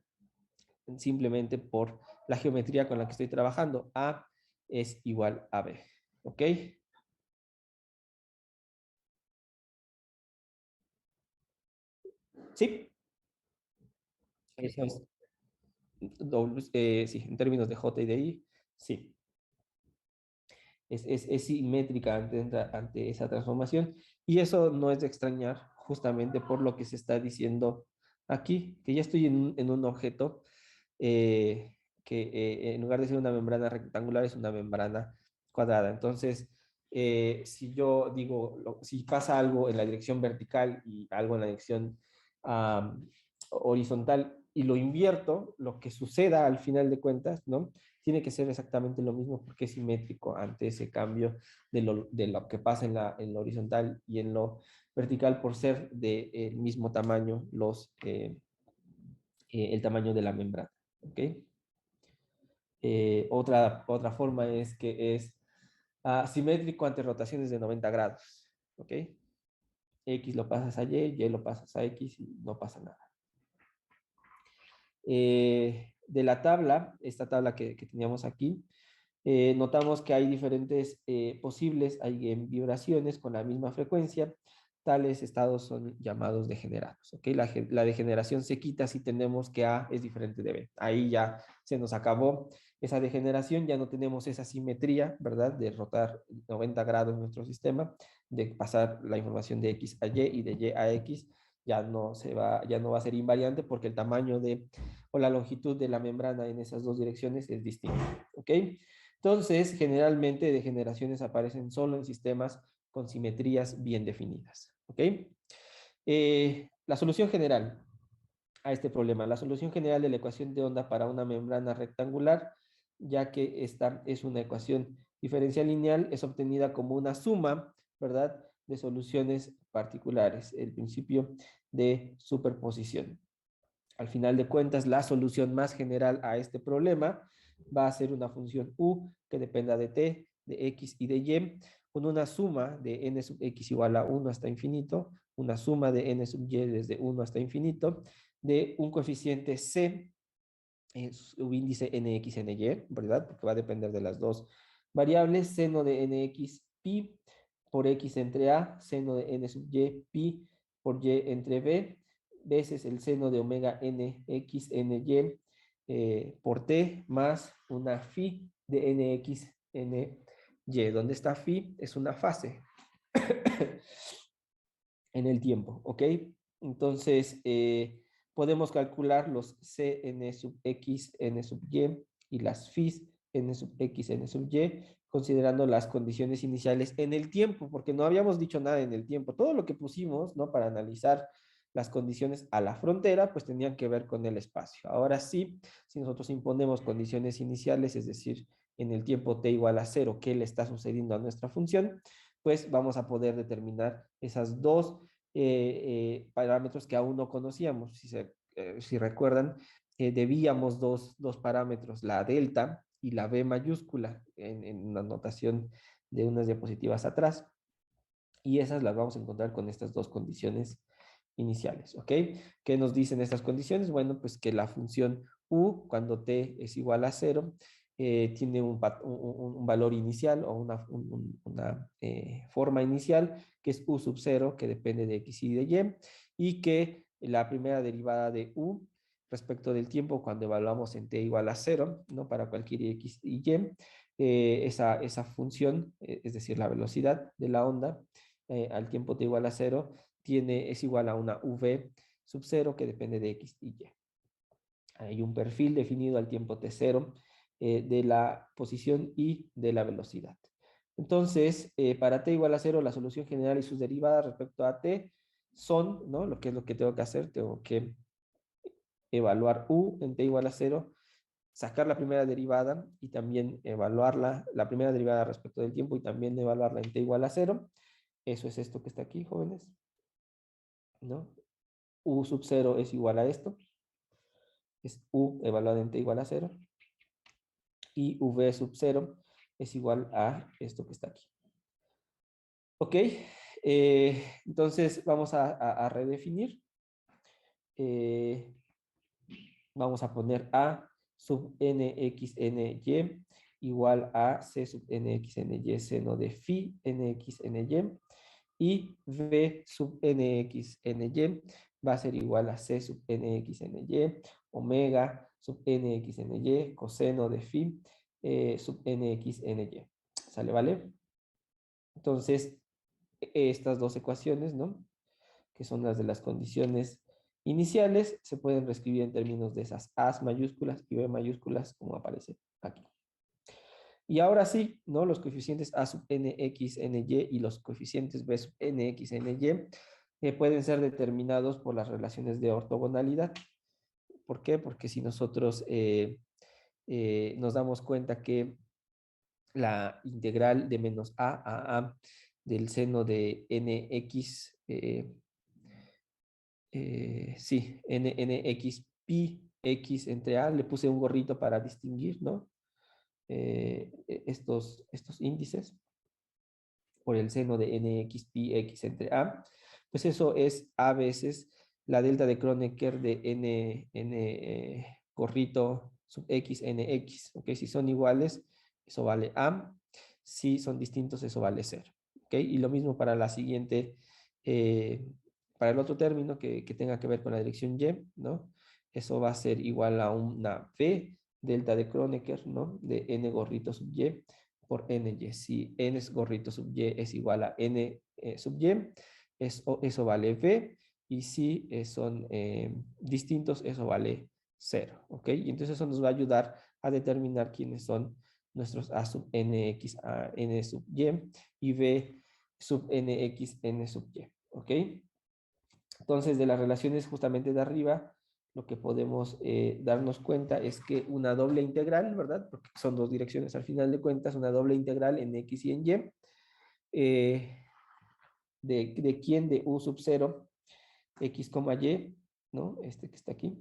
simplemente por la geometría con la que estoy trabajando. A es igual a B. ¿Ok? ¿Sí? Eso es. Sí, en términos de J y de I, sí. Es simétrica ante esa transformación. Y eso no es de extrañar justamente por lo que se está diciendo aquí, que ya estoy en un objeto que en lugar de ser una membrana rectangular es una membrana cuadrada. Entonces, si yo digo, si pasa algo en la dirección vertical y algo en la dirección horizontal y lo invierto, lo que suceda al final de cuentas, ¿no? Tiene que ser exactamente lo mismo porque es simétrico ante ese cambio de lo que pasa en lo horizontal y en lo vertical por ser del mismo tamaño el tamaño de la membrana. ¿Ok? Otra forma es que es simétrico ante rotaciones de 90 grados. ¿Ok? X lo pasas a Y lo pasas a X y no pasa nada. De la tabla, esta tabla que teníamos aquí, notamos que hay diferentes posibles, hay vibraciones con la misma frecuencia. Tales estados son llamados degenerados. ¿Okay? La degeneración se quita si tenemos que A es diferente de B. Ahí ya se nos acabó esa degeneración, ya no tenemos esa simetría, ¿verdad? De rotar 90 grados nuestro sistema, de pasar la información de X a Y y de Y a X, ya no va a ser invariante porque el tamaño o la longitud de la membrana en esas dos direcciones es distinto. ¿Ok? Entonces, generalmente degeneraciones aparecen solo en sistemas con simetrías bien definidas. ¿Ok? La solución general a este problema. La solución general de la ecuación de onda para una membrana rectangular, ya que esta es una ecuación diferencial lineal, es obtenida como una suma, ¿verdad?, de soluciones particulares, el principio de superposición. Al final de cuentas, la solución más general a este problema va a ser una función u que dependa de t, de x y de y, con una suma de n sub x igual a 1 hasta infinito, una suma de n sub y desde 1 hasta infinito, de un coeficiente c, subíndice nx, ny, ¿verdad? Porque va a depender de las dos variables, seno de nx pi por x entre a, seno de n sub y pi por y entre b, veces el seno de omega nx ny por t más una phi de nx ny. ¿Dónde está phi? Es una fase en el tiempo, ¿ok? Entonces, podemos calcular los Cn sub x, n sub y las phis n sub x, n sub y, considerando las condiciones iniciales en el tiempo, porque no habíamos dicho nada en el tiempo. Todo lo que pusimos, ¿no?, para analizar las condiciones a la frontera, pues tenían que ver con el espacio. Ahora sí, si nosotros imponemos condiciones iniciales, es decir, en el tiempo t igual a 0, ¿qué le está sucediendo a nuestra función? Pues vamos a poder determinar esas dos parámetros que aún no conocíamos. Si recuerdan, debíamos dos parámetros, la delta y la b mayúscula, en una notación de unas diapositivas atrás, y esas las vamos a encontrar con estas dos condiciones iniciales, ¿ok? ¿Qué nos dicen estas condiciones? Bueno, pues que la función u, cuando t es igual a 0, tiene un valor inicial o una forma inicial que es u sub 0, que depende de x y de y que la primera derivada de u respecto del tiempo cuando evaluamos en t igual a 0, ¿no?, para cualquier x y esa función, es decir, la velocidad de la onda, al tiempo t igual a 0 es igual a una v sub 0 que depende de x y y. Hay un perfil definido al tiempo t0 de la posición y de la velocidad. Entonces, para t igual a 0, la solución general y sus derivadas respecto a t son, ¿no? Lo que es lo que tengo que hacer, tengo que evaluar u en t igual a 0, sacar la primera derivada y también evaluarla, la primera derivada respecto del tiempo y también evaluarla en t igual a 0. Eso es esto que está aquí, jóvenes, ¿no? U sub 0 es igual a esto. Es u evaluado en t igual a 0. Y v sub 0 es igual a esto que está aquí. Ok, entonces vamos a redefinir. Vamos a poner a sub nxny igual a c sub nxny seno de phi nxny y v sub nxny va a ser igual a c sub nxny omega sub nxny coseno de phi sub nxny. ¿Sale, vale? Entonces, estas dos ecuaciones, ¿no? Que son las de las condiciones iniciales, se pueden reescribir en términos de esas A mayúsculas y B mayúsculas, como aparece aquí. Y ahora sí, ¿no? Los coeficientes A sub nx, ny y los coeficientes B sub nx, ny pueden ser determinados por las relaciones de ortogonalidad. ¿Por qué? Porque si nosotros nos damos cuenta que la integral de menos a del seno de nx, sí, nx pi x entre a, le puse un gorrito para distinguir, ¿no? Estos índices por el seno de nx pi x entre a, pues eso es a veces la delta de Kronecker de n gorrito sub x nx, ¿ok? Si son iguales, eso vale a, si son distintos, eso vale 0, ¿ok? Y lo mismo para la siguiente, para el otro término que tenga que ver con la dirección y, ¿no? Eso va a ser igual a una v delta de Kronecker, ¿no? De n gorrito sub y por ny. Si n gorrito sub y es igual a n sub y, eso vale v, y si son distintos, eso vale 0, ¿ok? Y entonces eso nos va a ayudar a determinar quiénes son nuestros a sub nx a n sub y b sub nx n sub y, ¿ok? Entonces, de las relaciones justamente de arriba, lo que podemos darnos cuenta es que una doble integral, ¿verdad? Porque son dos direcciones al final de cuentas, una doble integral en x y en y, de quién, de u sub 0, x, y, ¿no? Este que está aquí,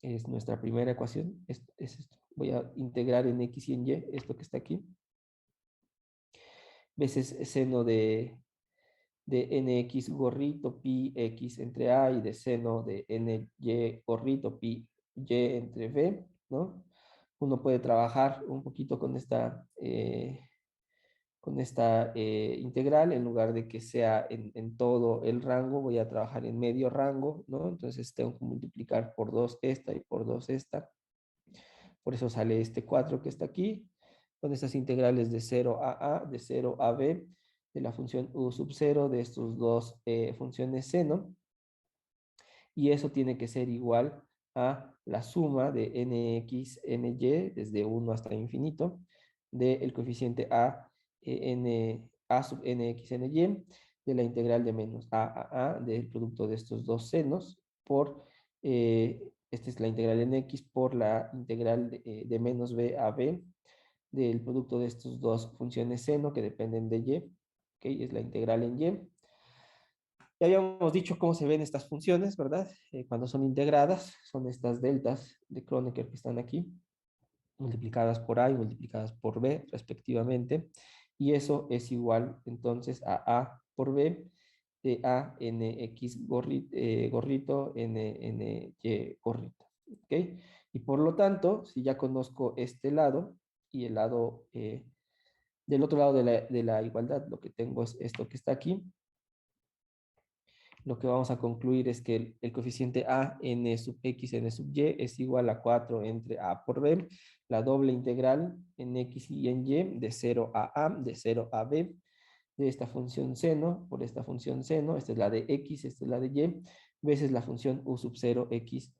es nuestra primera ecuación, es esto. Voy a integrar en x y en y, esto que está aquí, veces seno de nx gorrito pi x entre a y de seno de ny gorrito pi y entre b, ¿no? Uno puede trabajar un poquito con esta integral, en lugar de que sea en todo el rango, voy a trabajar en medio rango, ¿no? Entonces tengo que multiplicar por 2 esta y por 2 esta. Por eso sale este 4 que está aquí, con estas integrales de 0 a, de 0 a b, de la función u sub 0 de estos dos funciones seno, y eso tiene que ser igual a la suma de nx, ny, desde 1 hasta infinito, del coeficiente a, a sub nx, ny, de la integral de menos a, del producto de estos dos senos, por, esta es la integral en x, por la integral de menos b a b, del producto de estas dos funciones seno que dependen de y, ¿ok? Es la integral en y. Ya habíamos dicho cómo se ven estas funciones, ¿verdad? Cuando son integradas, son estas deltas de Kronecker que están aquí, multiplicadas por a y multiplicadas por b, respectivamente. Y eso es igual, entonces, a por b de a nx gorrito, n y gorrito. ¿Ok? Y por lo tanto, si ya conozco este lado y el lado del otro lado de la igualdad, lo que tengo es esto que está aquí, lo que vamos a concluir es que el coeficiente a n sub x n sub y es igual a 4 entre a por b, la doble integral en x y en y de 0 a, de 0 a b, de esta función seno por esta función seno, esta es la de x, esta es la de y, veces la función u sub 0 x,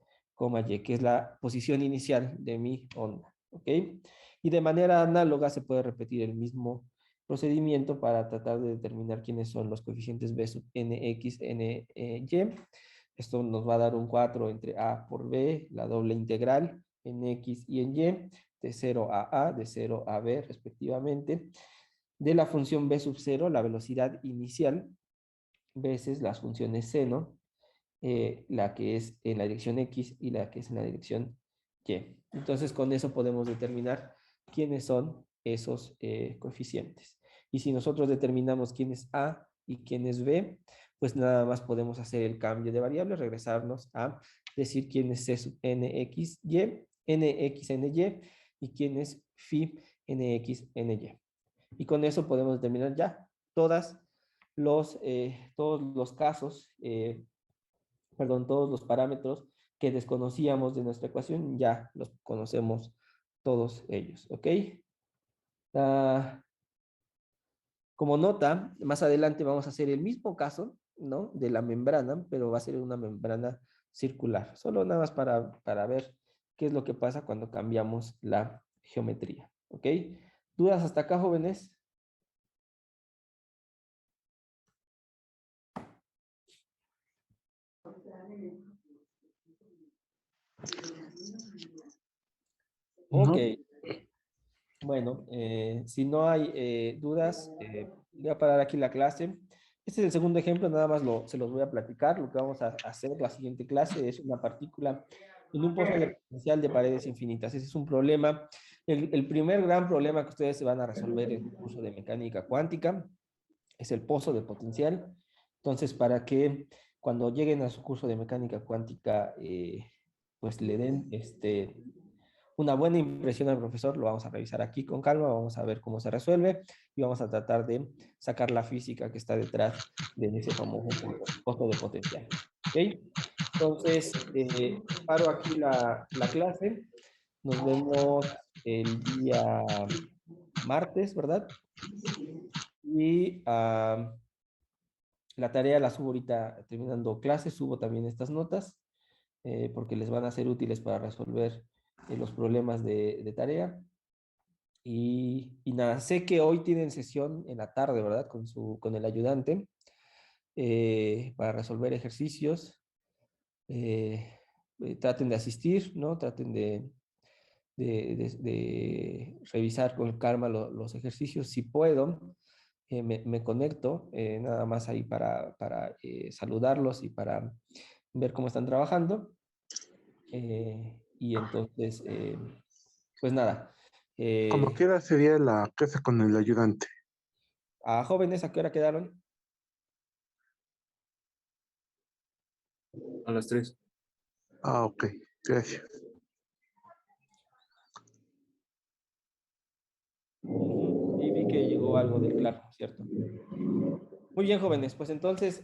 y, que es la posición inicial de mi onda, ¿ok? Y de manera análoga se puede repetir el mismo procedimiento para tratar de determinar quiénes son los coeficientes b sub nx, ny. Esto nos va a dar un 4 entre a por b, la doble integral en x y en y, de 0 a, de 0 a b respectivamente, de la función b sub 0, la velocidad inicial, veces las funciones seno, la que es en la dirección x y la que es en la dirección y. Entonces con eso podemos determinar quiénes son esos coeficientes. Y si nosotros determinamos quién es a y quién es b, pues nada más podemos hacer el cambio de variables, regresarnos a decir quién es c sub nx, y, nx, ny, y quién es phi nx, ny. Y con eso podemos determinar ya todos los casos, todos los parámetros que desconocíamos de nuestra ecuación, ya los conocemos todos ellos, ¿ok? Como nota, más adelante vamos a hacer el mismo caso, ¿no? De la membrana, pero va a ser una membrana circular, solo nada más para ver qué es lo que pasa cuando cambiamos la geometría, ¿ok? ¿Dudas hasta acá, jóvenes? Ok, No, bueno, si no hay dudas, voy a parar aquí la clase. Este es el segundo ejemplo, nada más se los voy a platicar. Lo que vamos a hacer la siguiente clase es una partícula en un pozo de potencial de paredes infinitas. Ese es un problema. El primer gran problema que ustedes se van a resolver en el curso de mecánica cuántica es el pozo de potencial. Entonces, para que cuando lleguen a su curso de mecánica cuántica, pues le den una buena impresión al profesor, lo vamos a revisar aquí con calma, vamos a ver cómo se resuelve y vamos a tratar de sacar la física que está detrás de ese famoso pozo de potencial. ¿Ok? Entonces, paro aquí la clase. Nos vemos el día martes, ¿verdad? Y la tarea la subo ahorita terminando clase, subo también estas notas porque les van a ser útiles para resolver los problemas de tarea. Y nada, sé que hoy tienen sesión en la tarde, ¿verdad? Con el ayudante para resolver ejercicios. Traten de asistir, ¿no? Traten de revisar con calma los ejercicios. Si puedo, me conecto nada más ahí para saludarlos y para ver cómo están trabajando. Y entonces, pues nada. como quiera sería la clase con el ayudante. A jóvenes, ¿a qué hora quedaron? A las 3. Ah, ok, gracias. Y vi que llegó algo del claro, ¿cierto? Muy bien, jóvenes. Pues entonces,